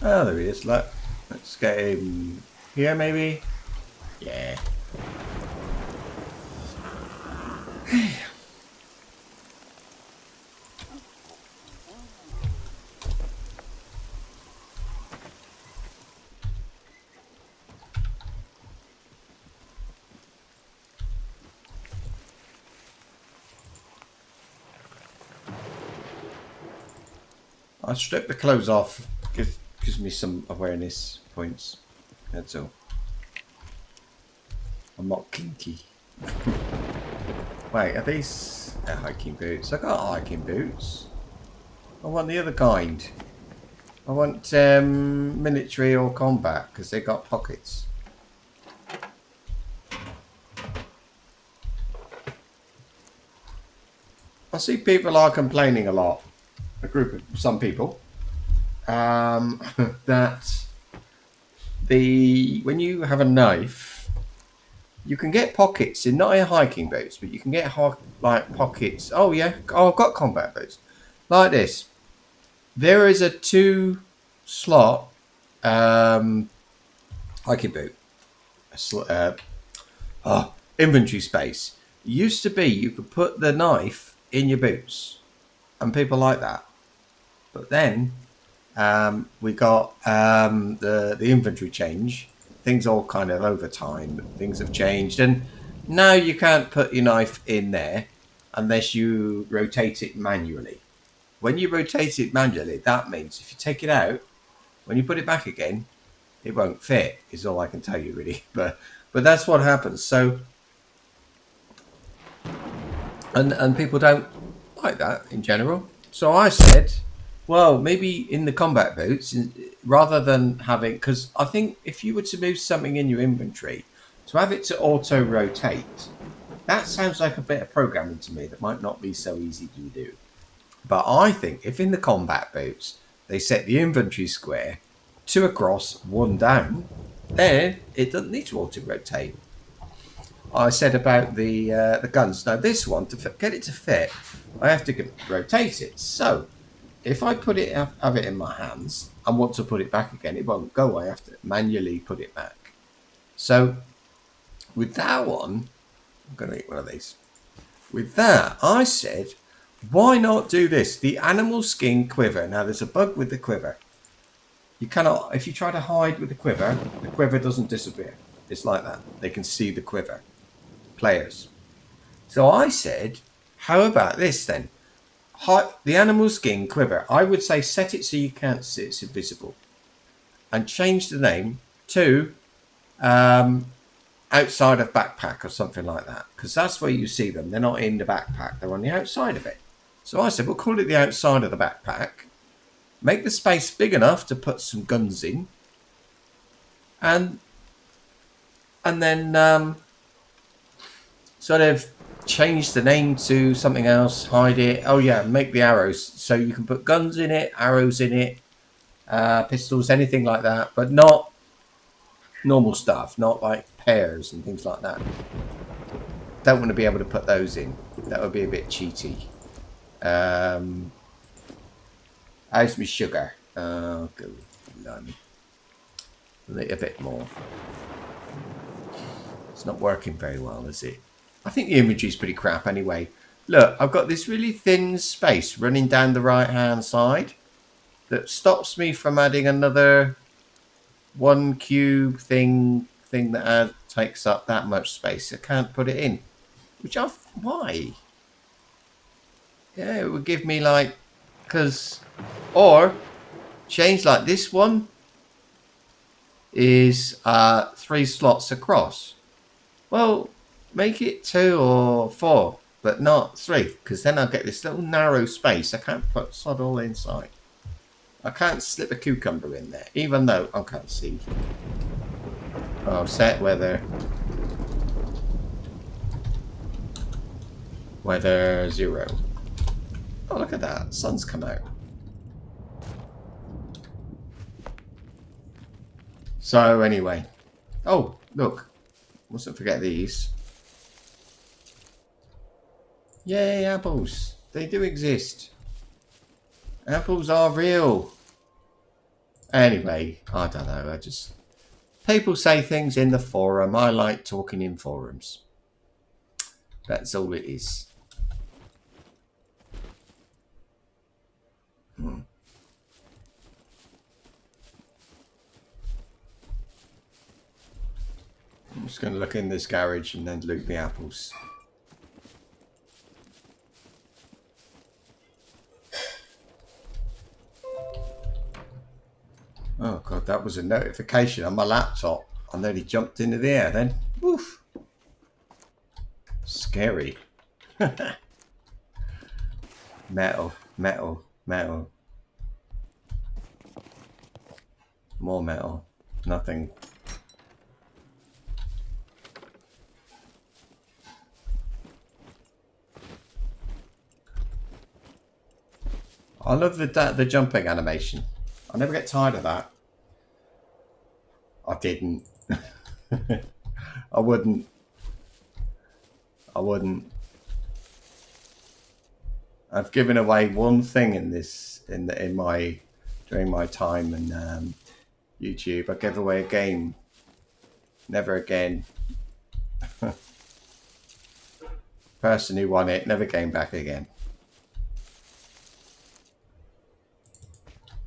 Oh, there he is. Look, let's get him here, maybe. Yeah. I'll strip the clothes off. Gives me some awareness points. That's all. I'm not kinky. Wait, are these hiking boots? I got hiking boots. I want the other kind. I want military or combat because they got pockets. I see people are complaining a lot. Some people, that when you have a knife, you can get pockets in not in hiking boots, but you can get like pockets. Oh yeah, I've got combat boots like this. There is a 2-slot hiking boot. Inventory space. It used to be you could put the knife in your boots, and people like that. But then we got the inventory change. Things all kind of over time. Things have changed, and now you can't put your knife in there unless you rotate it manually. When you rotate it manually, that means if you take it out, when you put it back again, it won't fit. Is all I can tell you, really. But that's what happens. So, and people don't like that in general. So I said, well, maybe in the combat boots, rather than having, because I think if you were to move something in your inventory, to have it to auto rotate, that sounds like a bit of programming to me that might not be so easy to do. But I think if in the combat boots they set the inventory square 2 across, 1 down, then it doesn't need to auto rotate. I said about the guns. Now this one, to get it to fit, I have to rotate it. So if I put it, have it in my hands and want to put it back again, it won't go. I have to manually put it back. So with that one, I'm going to eat one of these. With that, I said, why not do this? The animal skin quiver. Now there's a bug with the quiver. You cannot, if you try to hide with the quiver doesn't disappear. It's like that. They can see the quiver. Players. So I said, how about this then? The animal skin quiver. I would say set it so you can't see it's invisible. And change the name to outside of backpack or something like that. Because that's where you see them. They're not in the backpack. They're on the outside of it. So I said, we'll call it the outside of the backpack. Make the space big enough to put some guns in. And then sort of change the name to something else, hide it. Oh yeah, make the arrows so you can put guns in it, arrows in it, pistols, anything like that, but not normal stuff, not like pears and things like that. Don't want to be able to put those in. That would be a bit cheaty. How's my sugar? Oh, go blimey. A little bit more. It's not working very well, is it? I think the imagery is pretty crap anyway. Look, I've got this really thin space running down the right-hand side that stops me from adding another one cube thing that takes up that much space. I can't put it in. Why? Yeah, it would give me like, or change like this one is 3 slots across. Well, make it 2 or 4, but not 3, because then I'll get this little narrow space. I can't put sod all inside. I can't slip a cucumber in there, even though I can't see. Oh, set weather 0. Oh, look at that. Sun's come out. So anyway. Oh, look. Mustn't forget these. Yay, apples. They do exist. Apples are real. Anyway, I don't know. People say things in the forum. I like talking in forums. That's all it is. I'm just going to look in this garage and then loot the apples. Oh god, that was a notification on my laptop. I nearly jumped into the air then. Woof. Scary. Metal, metal, metal. More metal. Nothing. I love the jumping animation. I never get tired of that. I didn't. I wouldn't. I've given away one thing in this during my time in YouTube. I gave away a game. Never again. Person who won it never came back again.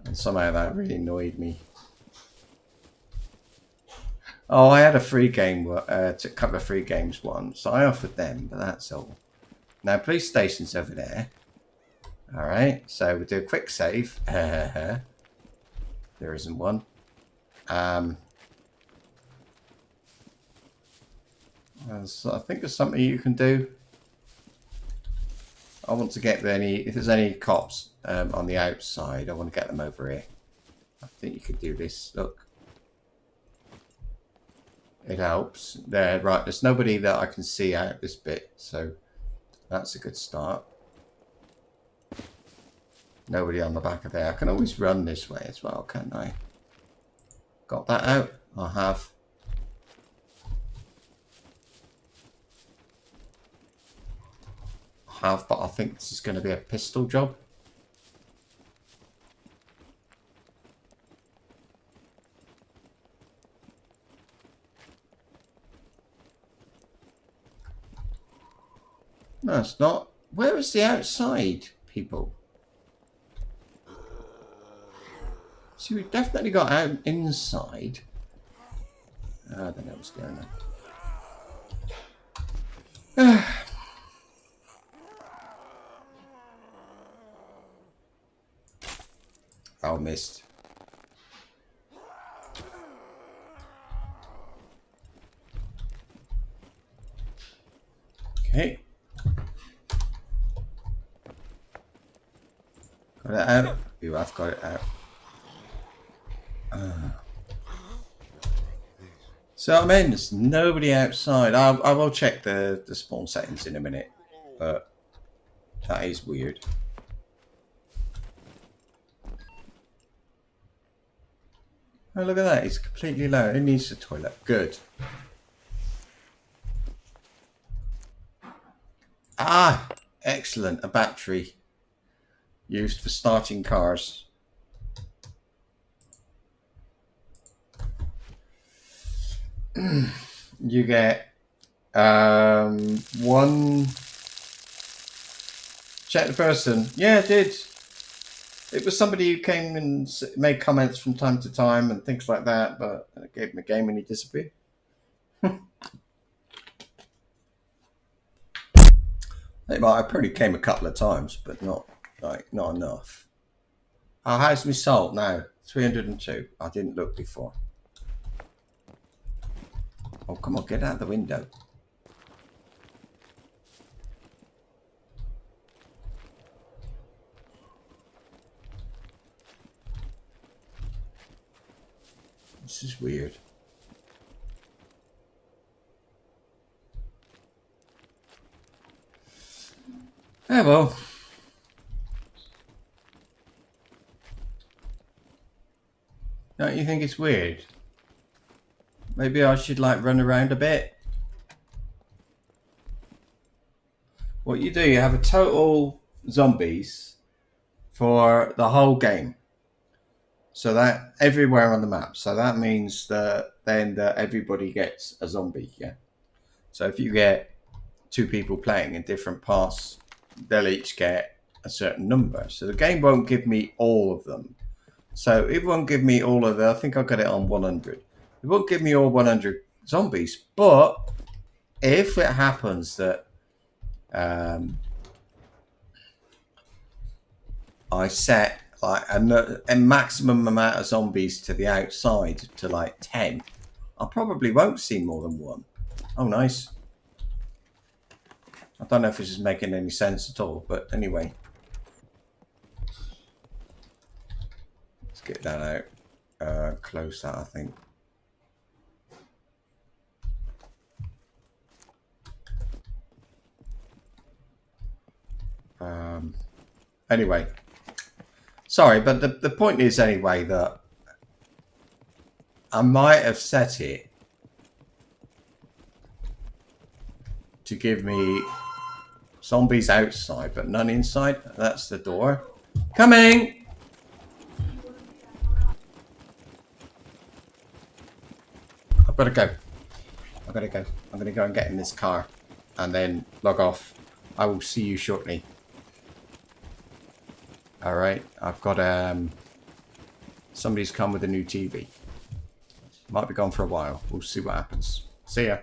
And somehow that really annoyed me. Oh, I had a free game, a couple of free games once. So I offered them, but that's all. Now, police station's over there. All right, so we'll do a quick save. There isn't one. So I think there's something you can do. I want to get if there's any cops on the outside, I want to get them over here. I think you could do this. Look. It helps. There, right, there's nobody that I can see out this bit, so that's a good start. Nobody on the back of there. I can always run this way as well, can't I? Got that out? I have. have, but I think this is going to be a pistol job. No, it's not. Where is the outside people? See, we've definitely got out inside. I don't know what's going on. Oh, missed. Okay. Got it out. You have got it out. So I'm in. There's nobody outside. I will check the spawn settings in a minute, but that is weird. Oh, look at that. It's completely low. It needs a toilet. Good. Ah, excellent. A battery used for starting cars. You get one. Check the person. Yeah, it did. It was somebody who came and made comments from time to time and things like that, but I gave him a game and he disappeared. I probably came a couple of times, but not enough. Oh, how's my salt now? 302. I didn't look before. Oh, come on, get out the window. This is weird. Yeah, well. Don't you think it's weird? Maybe I should like run around a bit. What you do, you have a total zombies for the whole game. So that everywhere on the map. So that means that then everybody gets a zombie, yeah. So if you get 2 people playing in different parts, they'll each get a certain number. So the game won't give me all of them. So it won't give me all of them. I think I got it on 100. It won't give me all 100 zombies. But if it happens that I set like a maximum amount of zombies to the outside to like 10, I probably won't see more than 1. Oh, nice. I don't know if this is making any sense at all, but anyway. Let's get that out. Close that, I think. Anyway. Sorry, but the point is anyway that I might have set it to give me zombies outside, but none inside. That's the door. Coming! I've got to go. I've got to go. I'm going to go and get in this car and then log off. I will see you shortly. All right. I've got somebody's come with a new TV. Might be gone for a while. We'll see what happens. See ya.